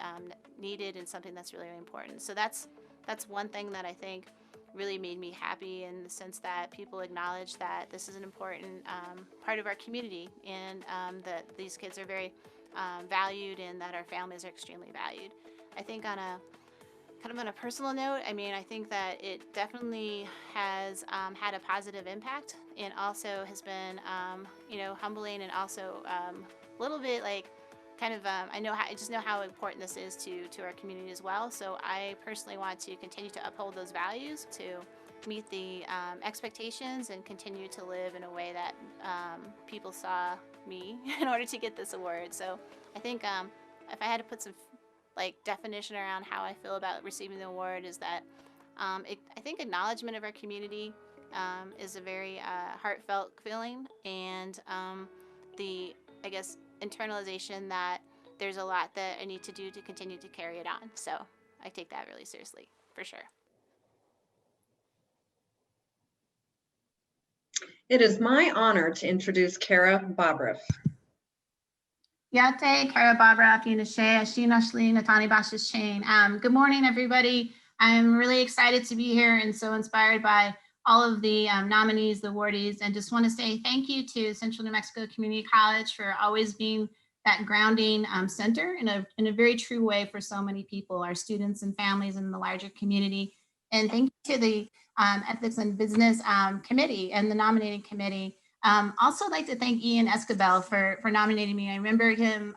needed and something that's really, really important. So that's one thing that I think really made me happy, in the sense that people acknowledge that this is an important part of our community, and that these kids are very valued, and that our families are extremely valued. I think on a personal note, I mean, I think that it definitely has had a positive impact, and also has been, humbling, and also a little bit like I just know how important this is to our community as well. So I personally want to continue to uphold those values, to meet the expectations, and continue to live in a way that people saw me in order to get this award. So I think if I had to put some definition around how I feel about receiving the award, is that I think acknowledgement of our community is a very heartfelt feeling, and internalization that there's a lot that I need to do to continue to carry it on. So I take that really seriously, for sure. It is my honor to introduce Kara Bobroff. Yate, Kara Bobroff, Yinashe, Ashina Shli, Natani Bashis Chain. Good morning, everybody. I'm really excited to be here, and so inspired by all of the nominees, the awardees, and just want to say thank you to Central New Mexico Community College for always being that grounding center in a very true way for so many people, our students and families in the larger community. And thank you to the Ethics and Business Committee and the nominating committee. Also like to thank Ian Escobar for nominating me. I remember him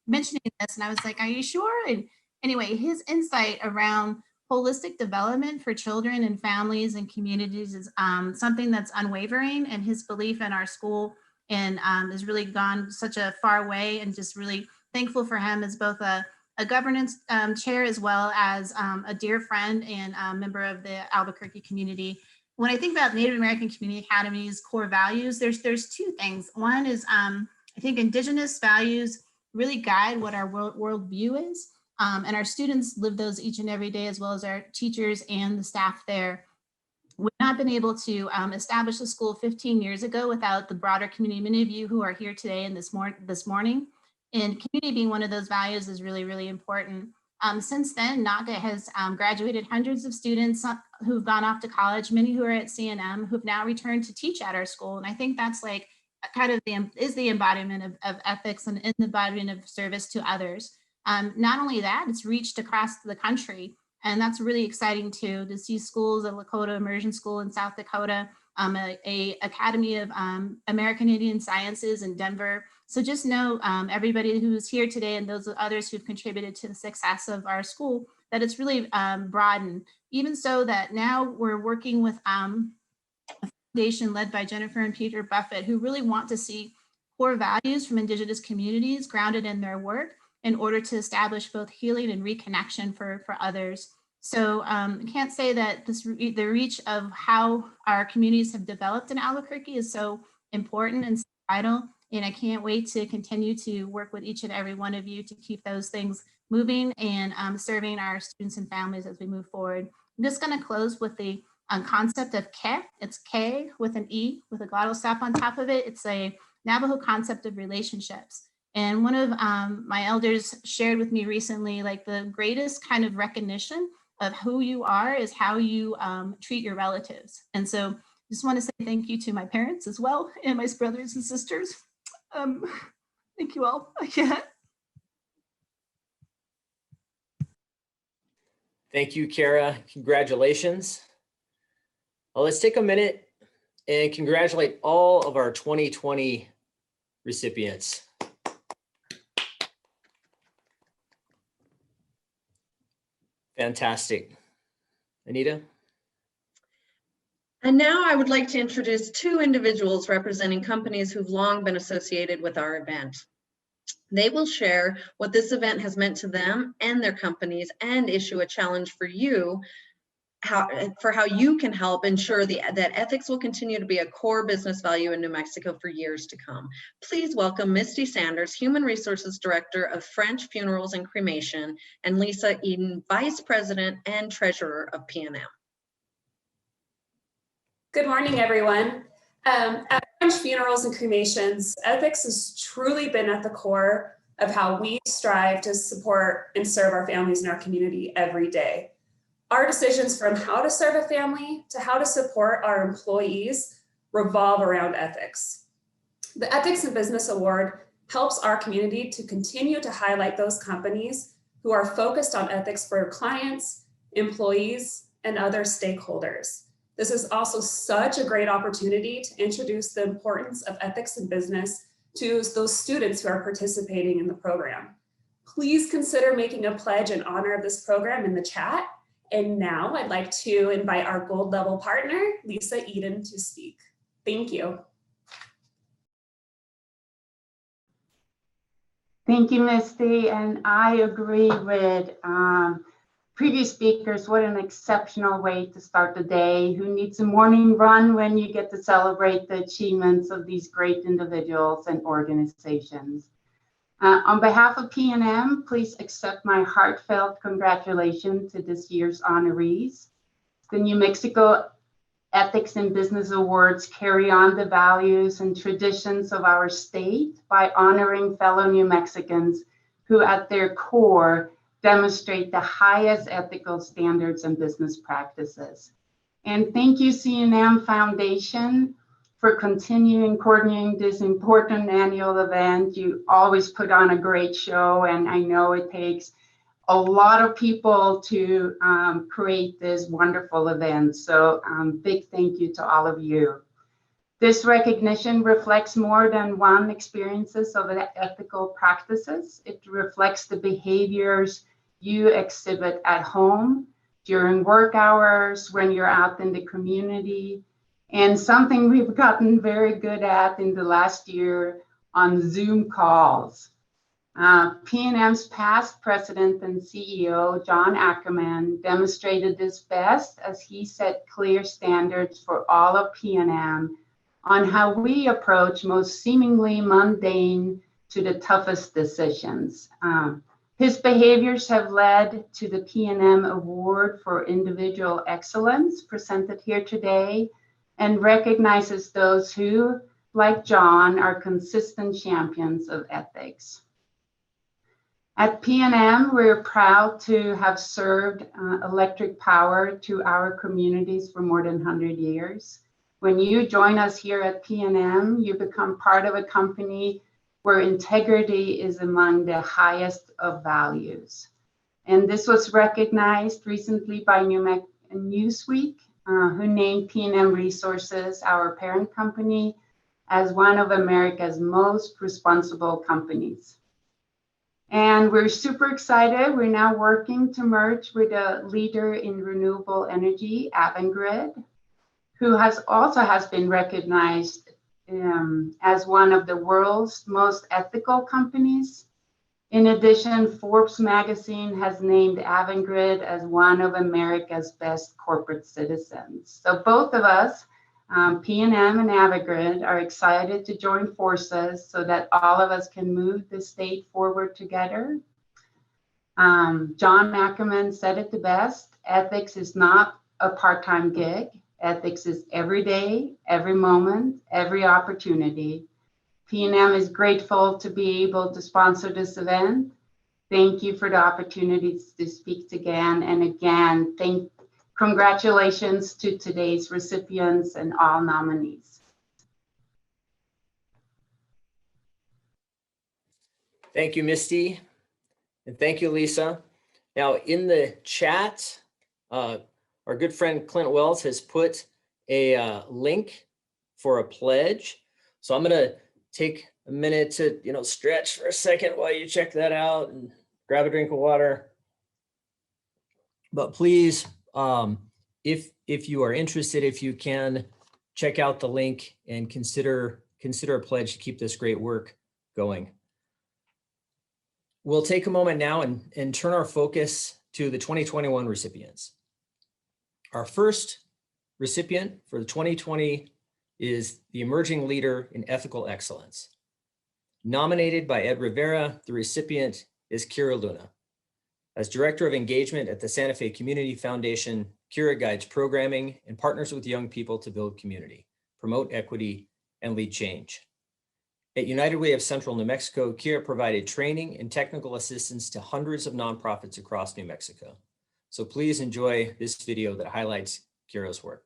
mentioning this, and I was like, are you sure? And anyway, his insight around holistic development for children and families and communities is something that's unwavering, and his belief in our school and has really gone such a far way, and just really thankful for him as both a governance chair, as well as a dear friend and member of the Albuquerque community. when I think about Native American Community Academy's core values, there's two things. One is I think Indigenous values really guide what our world view is, and our students live those each and every day, as well as our teachers and the staff there. We've not been able to establish the school 15 years ago without the broader community. Many of you who are here today and this morning, and community being one of those values is really, really important. Since then, NACA has graduated hundreds of students who've gone off to college, many who are at CNM, who've now returned to teach at our school. And I think that's like kind of the embodiment of ethics and the embodiment of service to others. Not only that, it's reached across the country. And that's really exciting too, to see schools, a Lakota Immersion School in South Dakota, a Academy of American Indian Sciences in Denver. So just know everybody who's here today and those others who've contributed to the success of our school, that it's really broadened. Even so that now we're working with a foundation led by Jennifer and Peter Buffett, who really want to see core values from Indigenous communities grounded in their work in order to establish both healing and reconnection for others. So I can't say that the reach of how our communities have developed in Albuquerque is so important and so vital. And I can't wait to continue to work with each and every one of you to keep those things moving and serving our students and families as we move forward. I'm just going to close with the concept of Ke. It's K with an E with a glottal stop on top of it. It's a Navajo concept of relationships. And one of my elders shared with me recently, like the greatest kind of recognition of who you are is how you treat your relatives. And so just want to say thank you to my parents as well, and my brothers and sisters. Thank you all. Thank you, Kara. Congratulations. Well, let's take a minute and congratulate all of our 2020 recipients. Fantastic. Anita? And now I would like to introduce two individuals representing companies who've long been associated with our event. They will share what this event has meant to them and their companies and issue a challenge for you, how you can help ensure that ethics will continue to be a core business value in New Mexico for years to come. Please welcome Misty Sanders, Human Resources Director of French Funerals and Cremation, and Lisa Eden, Vice President and Treasurer of PNM. Good morning, everyone. At French Funerals and Cremations, ethics has truly been at the core of how we strive to support and serve our families in our community every day. Our decisions from how to serve a family to how to support our employees revolve around ethics. The Ethics in Business Award helps our community to continue to highlight those companies who are focused on ethics for clients, employees, and other stakeholders. This is also such a great opportunity to introduce the importance of ethics in business to those students who are participating in the program. Please consider making a pledge in honor of this program in the chat. And now I'd like to invite our gold level partner, Lisa Eden, to speak. Thank you. Thank you, Misty. And I agree with previous speakers. What an exceptional way to start the day. Who needs a morning run when you get to celebrate the achievements of these great individuals and organizations? On behalf of PNM, please accept my heartfelt congratulations to this year's honorees. The New Mexico Ethics in Business Awards carry on the values and traditions of our state by honoring fellow New Mexicans who at their core demonstrate the highest ethical standards and business practices. And thank you, CNM Foundation, for continuing coordinating this important annual event. You always put on a great show, and I know it takes a lot of people to create this wonderful event. So big thank you to all of you. This recognition reflects more than one experiences of ethical practices. It reflects the behaviors you exhibit at home, during work hours, when you're out in the community, and something we've gotten very good at in the last year on Zoom calls. P&M's past president and CEO, John Ackerman, demonstrated this best as he set clear standards for all of P&M on how we approach most seemingly mundane to the toughest decisions. His behaviors have led to the P&M Award for Individual Excellence presented here today and recognizes those who, like John, are consistent champions of ethics. At P&M, we're proud to have served electric power to our communities for more than 100 years. When you join us here at P&M, you become part of a company where integrity is among the highest of values. And this was recognized recently by Newsweek, who named P&M Resources, our parent company, as one of America's most responsible companies. And we're super excited. We're now working to merge with a leader in renewable energy, Avangrid, who also has been recognized as one of the world's most ethical companies. In addition, Forbes magazine has named Avangrid as one of America's best corporate citizens. So both of us, P&M and Avangrid, are excited to join forces so that all of us can move the state forward together. John Ackerman said it the best: ethics is not a part-time gig. Ethics is every day, every moment, every opportunity. P&M is grateful to be able to sponsor this event. Thank you for the opportunity to speak again. And again, congratulations to today's recipients and all nominees. Thank you, Misty. And thank you, Lisa. Now, in the chat, our good friend Clint Wells has put a link for a pledge. So I'm going to take a minute to, stretch for a second while you check that out and grab a drink of water. But please, if you are interested, if you can, check out the link and consider a pledge to keep this great work going. We'll take a moment now and turn our focus to the 2021 recipients. Our first recipient for the 2020 is the Emerging Leader in Ethical Excellence. Nominated by Ed Rivera, the recipient is Kira Luna. As Director of Engagement at the Santa Fe Community Foundation, Kira guides programming and partners with young people to build community, promote equity, and lead change. At United Way of Central New Mexico, Kira provided training and technical assistance to hundreds of nonprofits across New Mexico. So please enjoy this video that highlights Kira's work.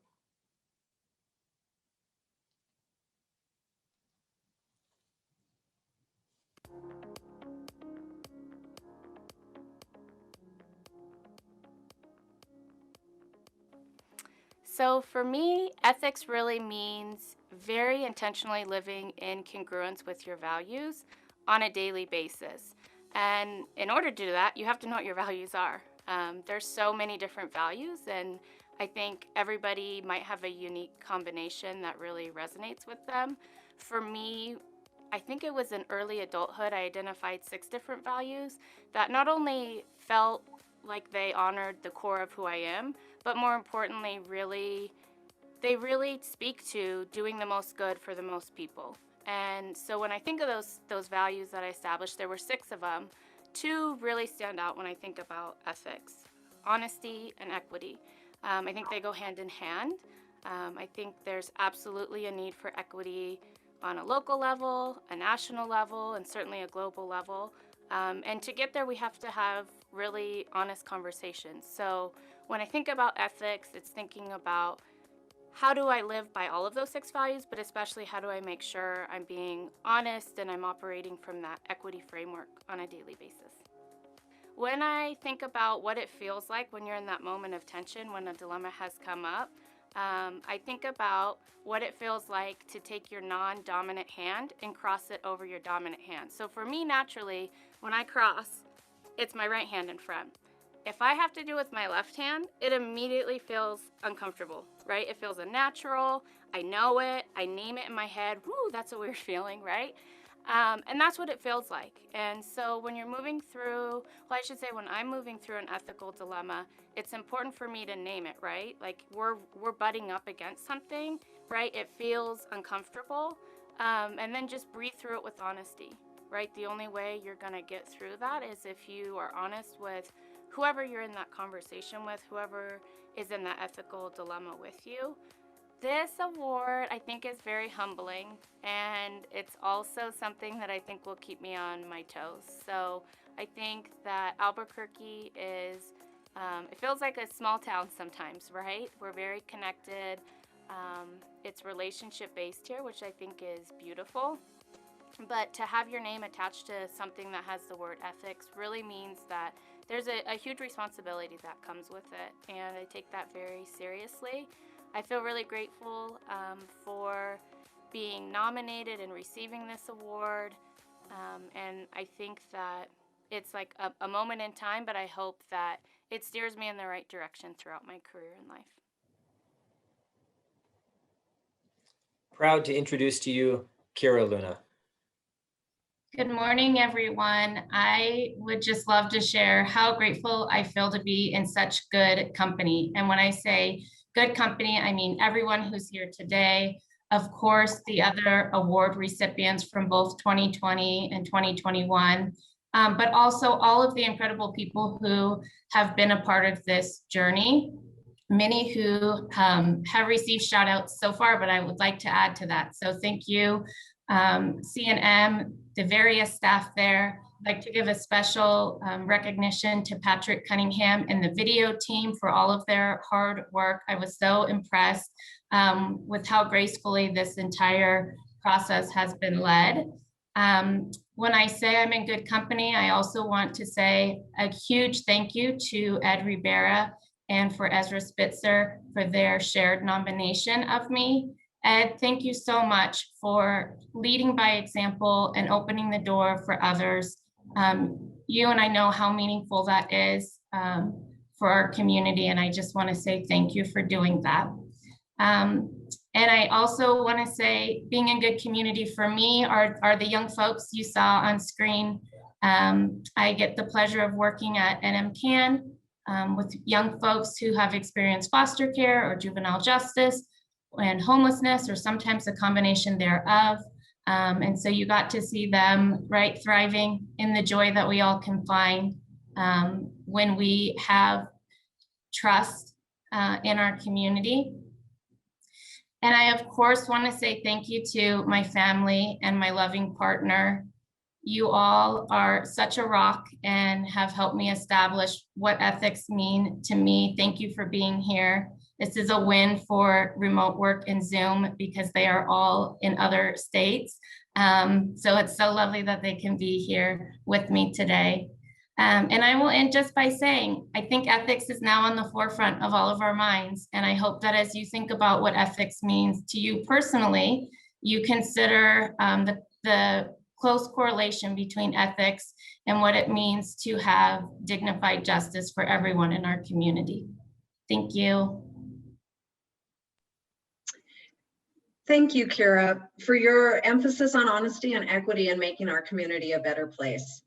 So for me, ethics really means very intentionally living in congruence with your values on a daily basis. And in order to do that, you have to know what your values are. There's so many different values, and I think everybody might have a unique combination that really resonates with them. For me, I think it was in early adulthood, I identified 6 different values that not only felt like they honored the core of who I am, but more importantly, they really speak to doing the most good for the most people. And so when I think of those values that I established, there were 6 of them. 2 really stand out when I think about ethics: honesty and equity. I think they go hand in hand. I think there's absolutely a need for equity on a local level, a national level, and certainly a global level. And to get there, we have to have really honest conversations. So when I think about ethics, it's thinking about how do I live by all of those 6 values, but especially how do I make sure I'm being honest and I'm operating from that equity framework on a daily basis. When I think about what it feels like when you're in that moment of tension, when a dilemma has come up, I think about what it feels like to take your non-dominant hand and cross it over your dominant hand. So for me, naturally, when I cross, it's my right hand in front. If I have to do it with my left hand, it immediately feels uncomfortable, right? It feels unnatural. I know it. I name it in my head. Woo, that's a weird feeling, right? And that's what it feels like. And so when you're moving through, well, I should say when I'm moving through an ethical dilemma, it's important for me to name it, right? Like we're butting up against something, right? It feels uncomfortable. And then just breathe through it with honesty, right? The only way you're going to get through that is if you are honest with whoever you're in that conversation with, whoever is in that ethical dilemma with you. This award, I think, is very humbling, and it's also something that I think will keep me on my toes. So I think that Albuquerque is, it feels like a small town sometimes, right? We're very connected. It's relationship-based here, which I think is beautiful. But to have your name attached to something that has the word ethics really means that there's a huge responsibility that comes with it, and I take that very seriously. I feel really grateful for being nominated and receiving this award, and I think that it's like a moment in time, but I hope that it steers me in the right direction throughout my career in life. Proud to introduce to you Kira Luna. Good morning, everyone. I would just love to share how grateful I feel to be in such good company. And when I say good company, I mean everyone who's here today. Of course, the other award recipients from both 2020 and 2021, but also all of the incredible people who have been a part of this journey. Many who have received shout outs so far, but I would like to add to that. So thank you, C&M, the various staff there. I'd like to give a special recognition to Patrick Cunningham and the video team for all of their hard work. I was so impressed with how gracefully this entire process has been led. When I say I'm in good company, I also want to say a huge thank you to Ed Rivera and for Ezra Spitzer for their shared nomination of me. Ed, thank you so much for leading by example and opening the door for others. You and I know how meaningful that is for our community, and I just want to say thank you for doing that. And I also want to say being in good community for me are the young folks you saw on screen. I get the pleasure of working at NMCAN with young folks who have experienced foster care or juvenile justice and homelessness, or sometimes a combination thereof. And so you got to see them, right, thriving in the joy that we all can find when we have trust in our community. And I, of course, want to say thank you to my family and my loving partner. You all are such a rock and have helped me establish what ethics mean to me. Thank you for being here. This is a win for remote work and Zoom because they are all in other states. So it's so lovely that they can be here with me today. And I will end just by saying, I think ethics is now on the forefront of all of our minds. And I hope that as you think about what ethics means to you personally, you consider the close correlation between ethics and what it means to have dignified justice for everyone in our community. Thank you. Thank you, Kira, for your emphasis on honesty and equity and making our community a better place.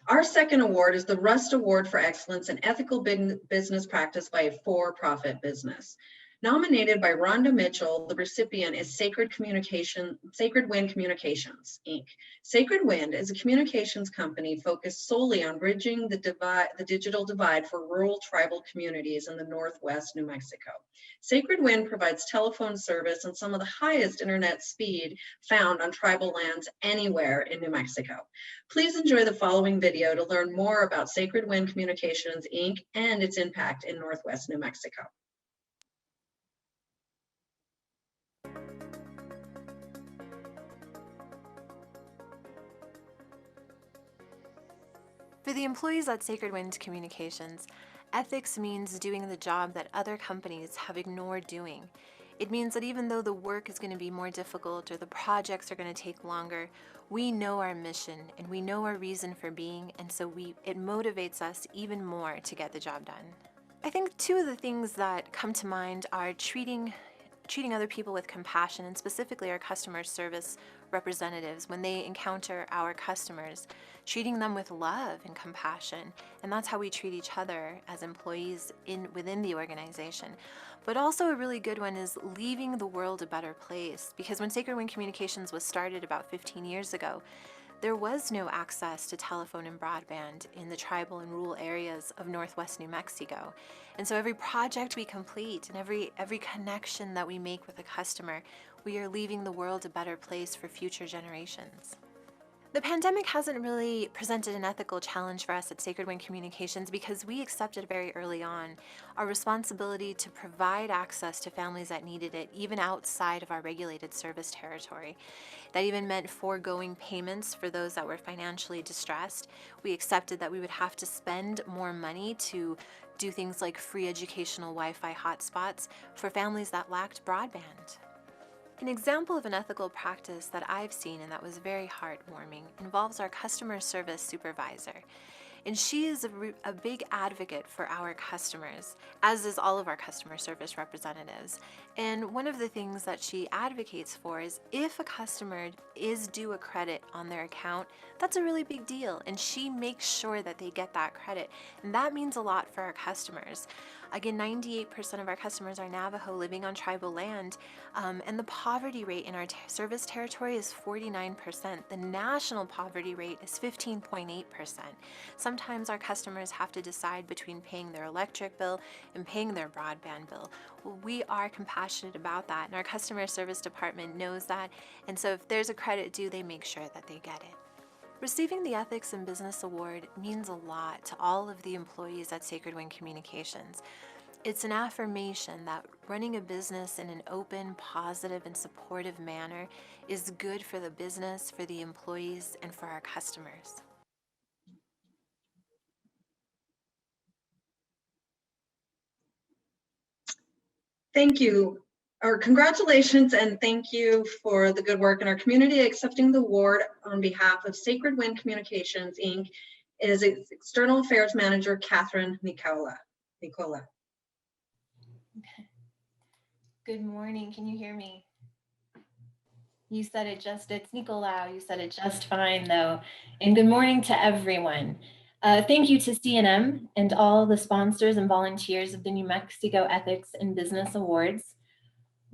Our second award is the Rust Award for Excellence in Ethical Business Practice by a for-profit business. Nominated by Rhonda Mitchell, the recipient is Sacred Wind Communications, Inc. Sacred Wind is a communications company focused solely on bridging the digital divide for rural tribal communities in the Northwest New Mexico. Sacred Wind provides telephone service and some of the highest internet speed found on tribal lands anywhere in New Mexico. Please enjoy the following video to learn more about Sacred Wind Communications, Inc. and its impact in Northwest New Mexico. For the employees at Sacred Wind Communications, ethics means doing the job that other companies have ignored doing. It means that even though the work is going to be more difficult or the projects are going to take longer, we know our mission and we know our reason for being, and so it motivates us even more to get the job done. I think two of the things that come to mind are treating treating other people with compassion, and specifically our customer service representatives when they encounter our customers, treating them with love and compassion. And that's how we treat each other as employees within the organization. But also a really good one is leaving the world a better place, because when Sacred Wind Communications was started about 15 years ago, there was no access to telephone and broadband in the tribal and rural areas of Northwest New Mexico. And so every project we complete and every connection that we make with a customer, we are leaving the world a better place for future generations. The pandemic hasn't really presented an ethical challenge for us at Sacred Wind Communications because we accepted very early on our responsibility to provide access to families that needed it, even outside of our regulated service territory. That even meant foregoing payments for those that were financially distressed. We accepted that we would have to spend more money to do things like free educational Wi-Fi hotspots for families that lacked broadband. An example of an ethical practice that I've seen and that was very heartwarming involves our customer service supervisor. And she is a big advocate for our customers, as is all of our customer service representatives. And one of the things that she advocates for is if a customer is due a credit on their account, that's a really big deal. And she makes sure that they get that credit. And that means a lot for our customers. Again, 98% of our customers are Navajo living on tribal land, and the poverty rate in our service territory is 49%. The national poverty rate is 15.8%. Sometimes our customers have to decide between paying their electric bill and paying their broadband bill. Well, we are compassionate about that, and our customer service department knows that, and so if there's a credit due, they make sure that they get it. Receiving the Ethics in Business Award means a lot to all of the employees at Sacred Wind Communications. It's an affirmation that running a business in an open, positive, and supportive manner is good for the business, for the employees, and for our customers. Thank you. Or congratulations and thank you for the good work in our community. Accepting the award on behalf of Sacred Wind Communications, Inc. is its External Affairs Manager, Catherine Nicola. Okay. Good morning. Can you hear me? You said it it's Nicolau. You said it just fine though. And good morning to everyone. Thank you to CNM and all the sponsors and volunteers of the New Mexico Ethics in Business Awards.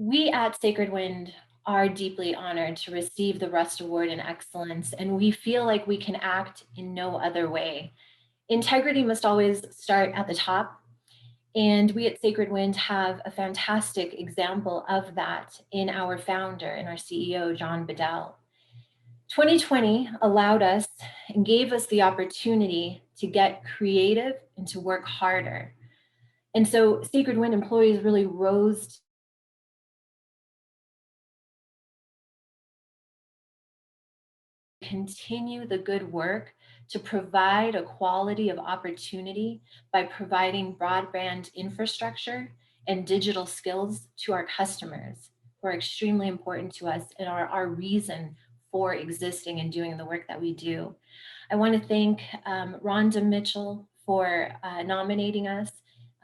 We at Sacred Wind are deeply honored to receive the Rust Award in Excellence, and we feel like we can act in no other way. Integrity must always start at the top, and we at Sacred Wind have a fantastic example of that in our founder and our CEO, John Bedell. 2020 allowed us and gave us the opportunity to get creative and to work harder. And so Sacred Wind employees really rose to continue the good work to provide a quality of opportunity by providing broadband infrastructure and digital skills to our customers, who are extremely important to us and are our reason for existing and doing the work that we do. I want to thank Rhonda Mitchell for nominating us,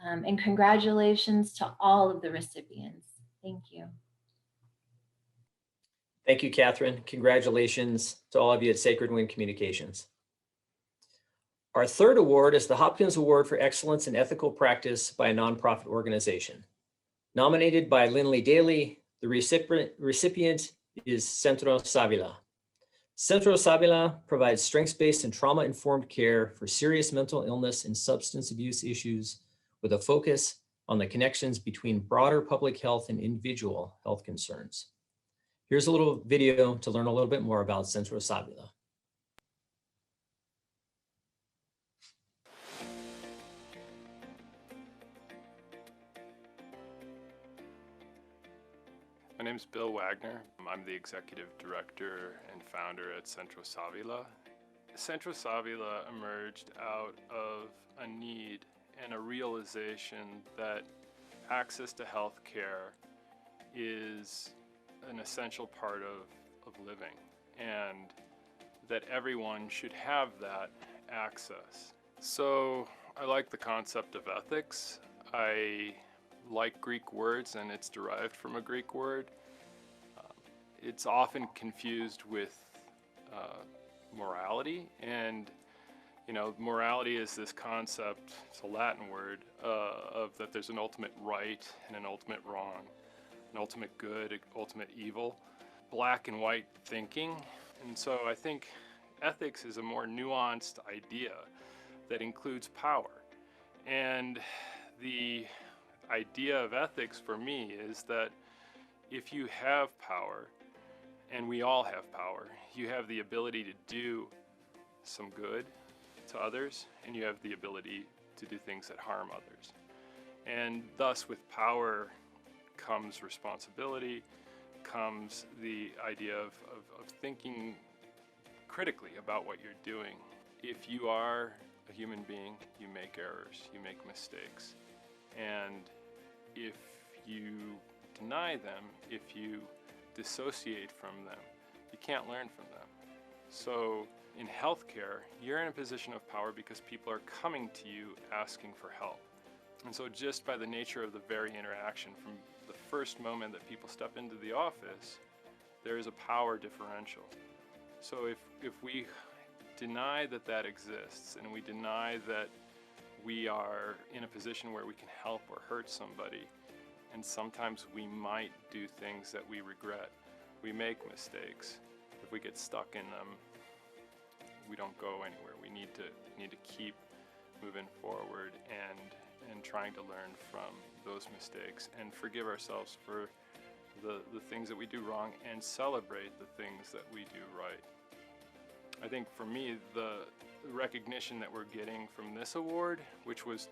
and congratulations to all of the recipients. Thank you. Thank you, Catherine. Congratulations to all of you at Sacred Wind Communications. Our third award is the Hopkins Award for Excellence in Ethical Practice by a Nonprofit Organization. Nominated by Lindley Daly, the recipient is Centro Savila. Centro Savila provides strengths-based and trauma-informed care for serious mental illness and substance abuse issues with a focus on the connections between broader public health and individual health concerns. Here's a little video to learn a little bit more about Centro Savila. My name is Bill Wagner. I'm the executive director and founder at Centro Savila. Centro Savila emerged out of a need and a realization that access to health care is an essential part of living, and that everyone should have that access. So I like the concept of ethics. I like Greek words and it's derived from a Greek word. It's often confused with morality, and morality is this concept, it's a Latin word, of that there's an ultimate right and an ultimate wrong, an ultimate good, an ultimate evil, black and white thinking. And so I think ethics is a more nuanced idea that includes power. And the idea of ethics for me is that if you have power, and we all have power, you have the ability to do some good to others, and you have the ability to do things that harm others. And thus, with power comes responsibility, comes the idea of thinking critically about what you're doing. If you are a human being, you make errors, you make mistakes. And if you deny them, if you dissociate from them, you can't learn from them. So in healthcare, you're in a position of power because people are coming to you asking for help. And so just by the nature of the very interaction, from the first moment that people step into the office, there is a power differential. So if we deny that that exists, and we deny that we are in a position where we can help or hurt somebody, and sometimes we might do things that we regret, we make mistakes. If we get stuck in them, we don't go anywhere. We need to keep moving forward and trying to learn from those mistakes and forgive ourselves for the things that we do wrong and celebrate the things that we do right. I think for me, the recognition that we're getting from this award, which was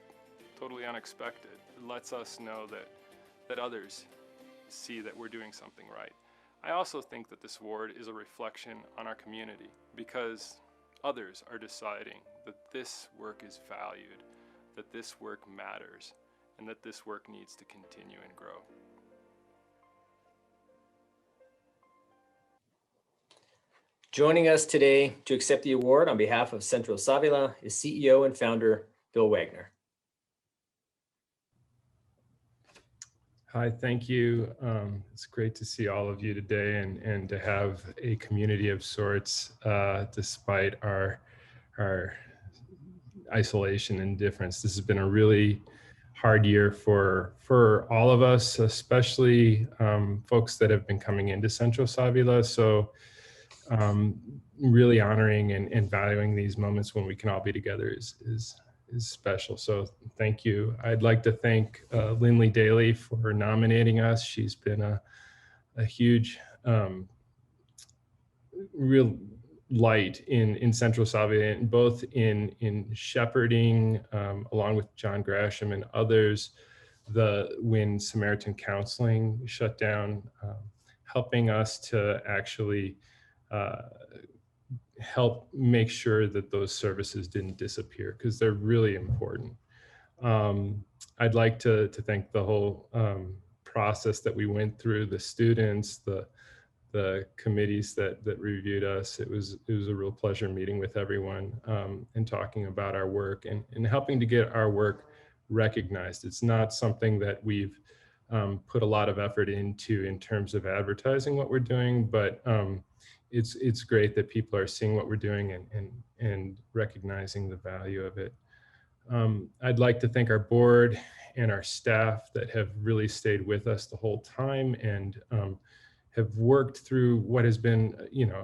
totally unexpected, lets us know that others see that we're doing something right. I also think that this award is a reflection on our community, because others are deciding that this work is valued, that this work matters, and that this work needs to continue and grow. Joining us today to accept the award on behalf of Centro Savila is CEO and founder Bill Wagner. Hi, thank you. It's great to see all of you today and to have a community of sorts despite our isolation and difference. This has been a really hard year for all of us, especially folks that have been coming into Centro Savila. So really honoring and valuing these moments when we can all be together is special. So thank you. I'd like to thank Lindley Daly for nominating us. She's been a huge real light in Centro Savila, and both in shepherding along with John Grasham and others when Samaritan Counseling shut down, helping us to actually help make sure that those services didn't disappear, because they're really important. I'd like to thank the whole process that we went through, the students, the committees that reviewed us. It was a real pleasure meeting with everyone and talking about our work and helping to get our work recognized. It's not something that we've put a lot of effort into in terms of advertising what we're doing, but it's great that people are seeing what we're doing and recognizing the value of it. I'd like to thank our board and our staff that have really stayed with us the whole time and have worked through what has been,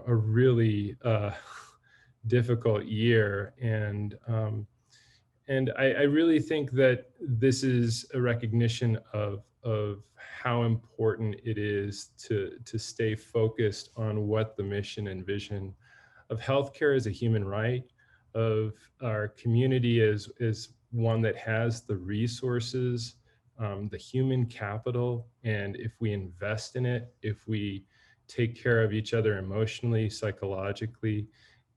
a really difficult year. And I really think that this is a recognition of how important it is to stay focused on what the mission and vision of healthcare as a human right, of our community is one that has the resources, the human capital, and if we invest in it, if we take care of each other emotionally, psychologically,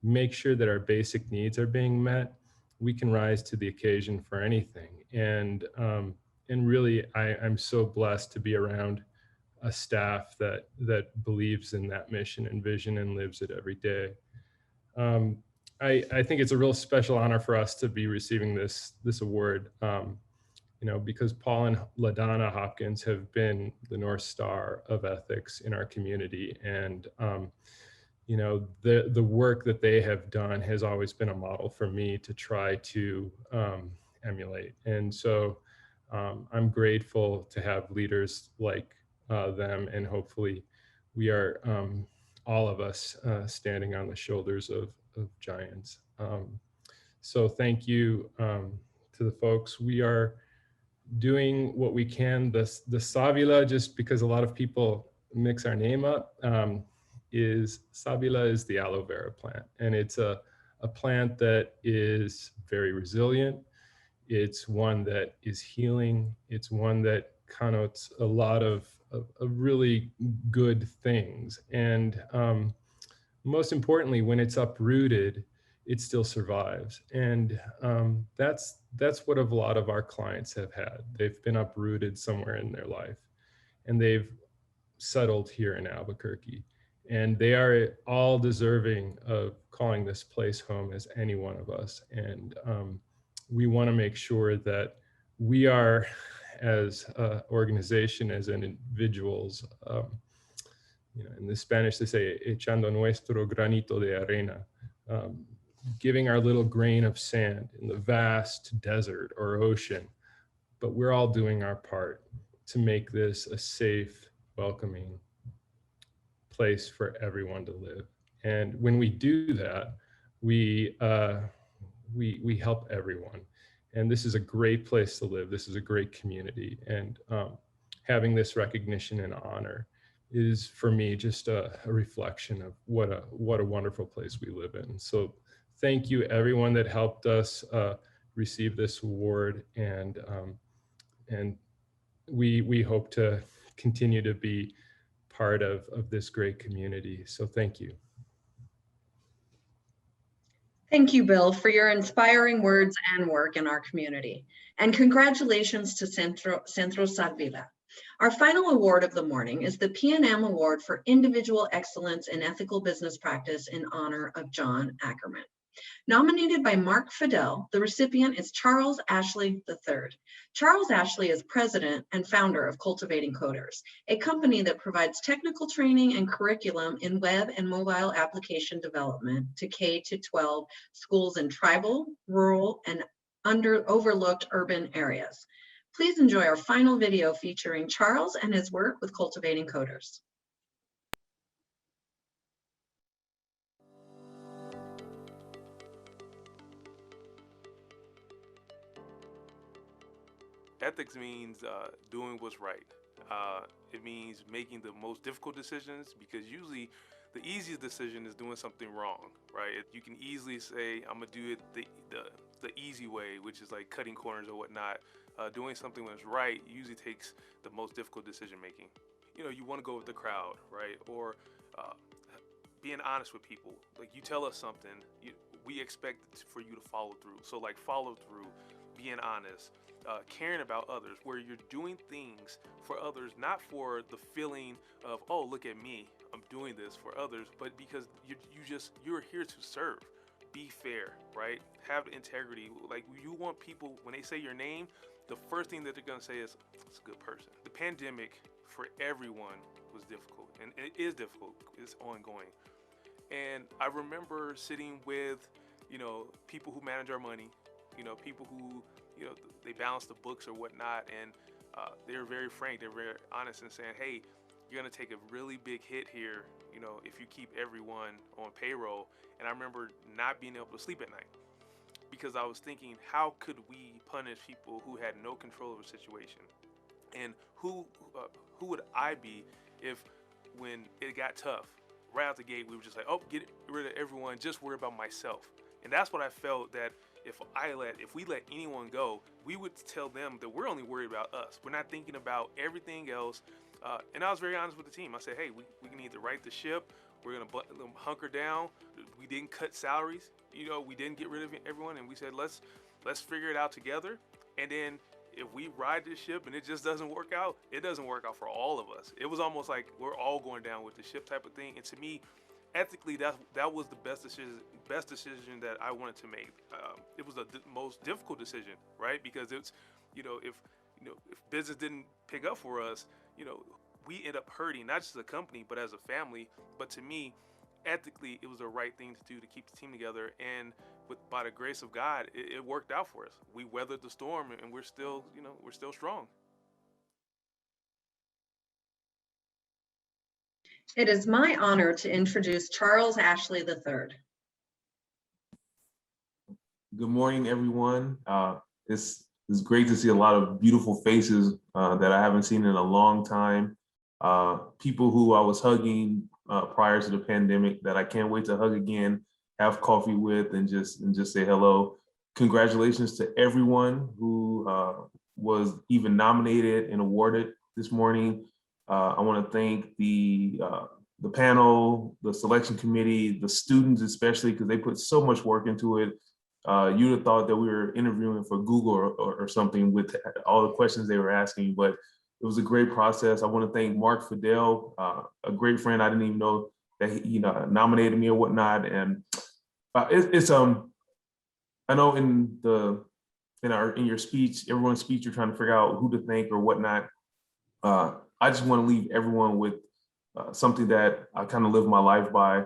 make sure that our basic needs are being met, we can rise to the occasion for anything. And really, I'm so blessed to be around a staff that believes in that mission and vision and lives it every day. I think it's a real special honor for us to be receiving this award. because Paul and LaDonna Hopkins have been the North Star of ethics in our community. And, the work that they have done has always been a model for me to try to emulate. And so I'm grateful to have leaders like them, and hopefully we are, all of us, standing on the shoulders of giants. So thank you to the folks. We are doing what we can. The Savila, just because a lot of people mix our name up, Savila is the aloe vera plant. And it's a plant that is very resilient. It's one that is healing. It's one that connotes a lot of really good things. And most importantly, when it's uprooted, it still survives. And that's what a lot of our clients have had. They've been uprooted somewhere in their life, and they've settled here in Albuquerque. And they are all deserving of calling this place home as any one of us. And we want to make sure that we are, as an organization, as individuals, in the Spanish they say, echando nuestro granito de arena, giving our little grain of sand in the vast desert or ocean. But we're all doing our part to make this a safe, welcoming place for everyone to live. And when we do that, we help everyone. And this is a great place to live. This is a great community. And having this recognition and honor is, for me, just a reflection of what a wonderful place we live in. So thank you, everyone that helped us receive this award. And we hope to continue to be part of this great community. So thank you. Thank you, Bill, for your inspiring words and work in our community. And congratulations to Centro Savila. Our final award of the morning is the P&M Award for Individual Excellence in Ethical Business Practice in honor of John Ackerman. Nominated by Mark Fidel, the recipient is Charles Ashley III. Charles Ashley is president and founder of Cultivating Coders, a company that provides technical training and curriculum in web and mobile application development to K-12 schools in tribal, rural, and overlooked urban areas. Please enjoy our final video featuring Charles and his work with Cultivating Coders. Ethics means doing what's right. It means making the most difficult decisions, because usually the easiest decision is doing something wrong, right? You can easily say, I'm gonna do it the easy way, which is like cutting corners or whatnot. Doing something that's right usually takes the most difficult decision making. You want to go with the crowd, right? Or being honest with people. Like, you tell us something, we expect for you to follow through. So like, follow through, being honest, caring about others, where you're doing things for others, not for the feeling of, oh, look at me, I'm doing this for others, but because you're here to serve. Be fair, right? Have integrity. Like, you want people, when they say your name, the first thing that they're gonna say is, it's a good person. The pandemic for everyone was difficult, and it is difficult. It's ongoing. And I remember sitting with, people who manage our money, people who, they balance the books or whatnot, and they're very frank, they're very honest in saying, hey, you're gonna take a really big hit here, if you keep everyone on payroll. And I remember not being able to sleep at night, because I was thinking, how could we punish people who had no control of the situation? And who would I be if, when it got tough, right out the gate, we were just like, oh, get rid of everyone, just worry about myself. And that's what I felt, that if we let anyone go, we would tell them that we're only worried about us. We're not thinking about everything else. And I was very honest with the team. I said, hey, we can either right the ship, we're gonna hunker down. We didn't cut salaries, we didn't get rid of everyone, and we said, let's figure it out together. And then if we ride this ship and it just doesn't work out, it doesn't work out for all of us. It was almost like we're all going down with the ship type of thing. And to me, ethically, that was the best decision that I wanted to make. It was the most difficult decision, right? Because if business didn't pick up for us, we end up hurting, not just as a company, but as a family. But to me, ethically, it was the right thing to do to keep the team together. And by the grace of God, it worked out for us. We weathered the storm, and we're still strong. It is my honor to introduce Charles Ashley III. Good morning, everyone. It's great to see a lot of beautiful faces that I haven't seen in a long time. People who I was hugging prior to the pandemic that I can't wait to hug again, have coffee with, and just say hello. Congratulations to everyone who was even nominated and awarded this morning. I want to thank the panel, the selection committee, the students especially, because they put so much work into it. You'd have thought that we were interviewing for Google or something with all the questions they were asking, but it was a great process. I want to thank Mark Fidel, a great friend. I didn't even know that he nominated me or whatnot. And I know in your speech, everyone's speech, you're trying to figure out who to thank or whatnot. I just want to leave everyone with something that I kind of live my life by.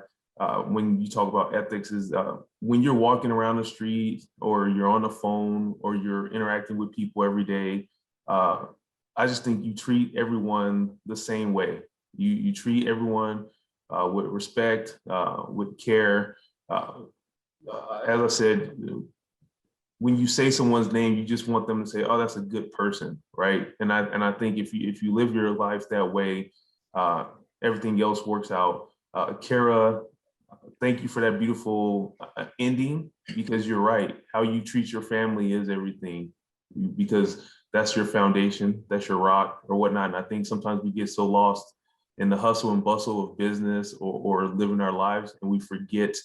When you talk about ethics is when you're walking around the street or you're on the phone or you're interacting with people every day, I just think you treat everyone the same way. You treat everyone with respect, with care. As I said, when you say someone's name, you just want them to say, "Oh, that's a good person," right? And I think if you live your life that way, everything else works out. Kara, thank you for that beautiful ending, because you're right. How you treat your family is everything, because that's your foundation, that's your rock or whatnot. And I think sometimes we get so lost in the hustle and bustle of business or living our lives, and we forget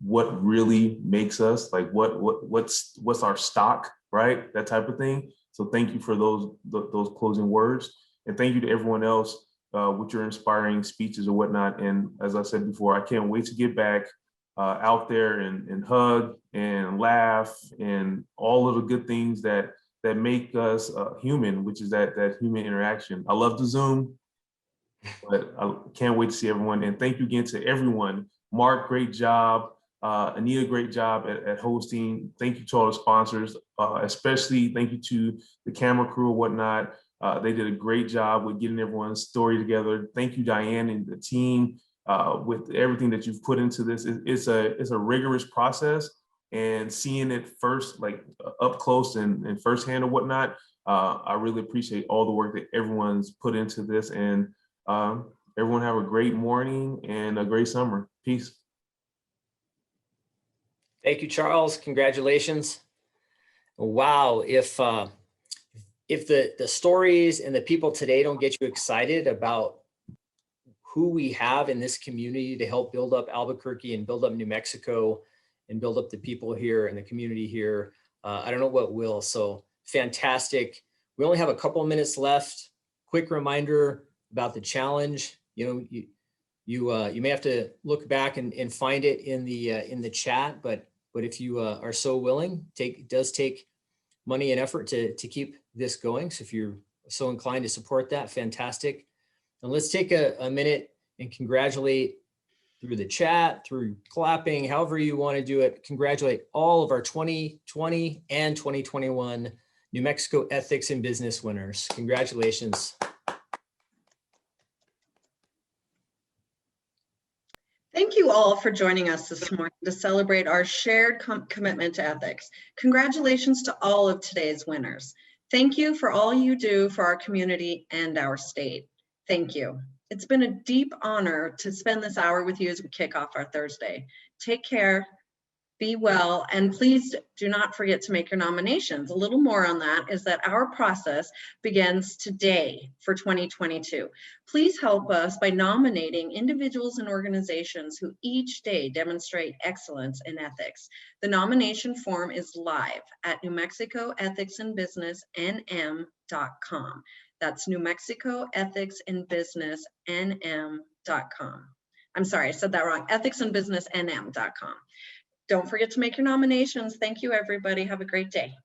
what really makes us, like what's our stock, right? That type of thing. So thank you for those closing words, and thank you to everyone else with your inspiring speeches or whatnot. And as I said before, I can't wait to get back out there and hug and laugh and all of the good things that make us human, which is that human interaction. I love the Zoom, but I can't wait to see everyone. And thank you again to everyone. Mark, great job. Anita, great job at hosting. Thank you to all the sponsors, especially thank you to the camera crew or whatnot. They did a great job with getting everyone's story together. Thank you, Diane and the team, with everything that you've put into this. It's a rigorous process, and seeing it first, like up close and firsthand or whatnot, I really appreciate all the work that everyone's put into this. And everyone have a great morning and a great summer. Peace. Thank you, Charles. Congratulations. Wow. If the stories and the people today don't get you excited about who we have in this community to help build up Albuquerque and build up New Mexico and build up the people here and the community here, I don't know what will. So fantastic. We only have a couple of minutes left. Quick reminder about the challenge. You may have to look back and find it in the chat, but if you are so willing, it does take money and effort to keep this going. So if you're so inclined to support that, fantastic. And let's take a minute and congratulate through the chat, through clapping, however you want to do it. Congratulate all of our 2020 and 2021 New Mexico Ethics in Business winners. Congratulations. Thank you all for joining us this morning to celebrate our shared commitment to ethics. Congratulations to all of today's winners. Thank you for all you do for our community and our state. Thank you. It's been a deep honor to spend this hour with you as we kick off our Thursday. Take care, be well, and please do not forget to make your nominations. A little more on that is that our process begins today for 2022. Please help us by nominating individuals and organizations who each day demonstrate excellence in ethics. The nomination form is live at NewMexicoEthicsInBusinessNM.com. That's NewMexicoEthicsInBusinessNM.com. I'm sorry, I said that wrong, EthicsInBusinessNM.com. Don't forget to make your nominations. Thank you, everybody. Have a great day.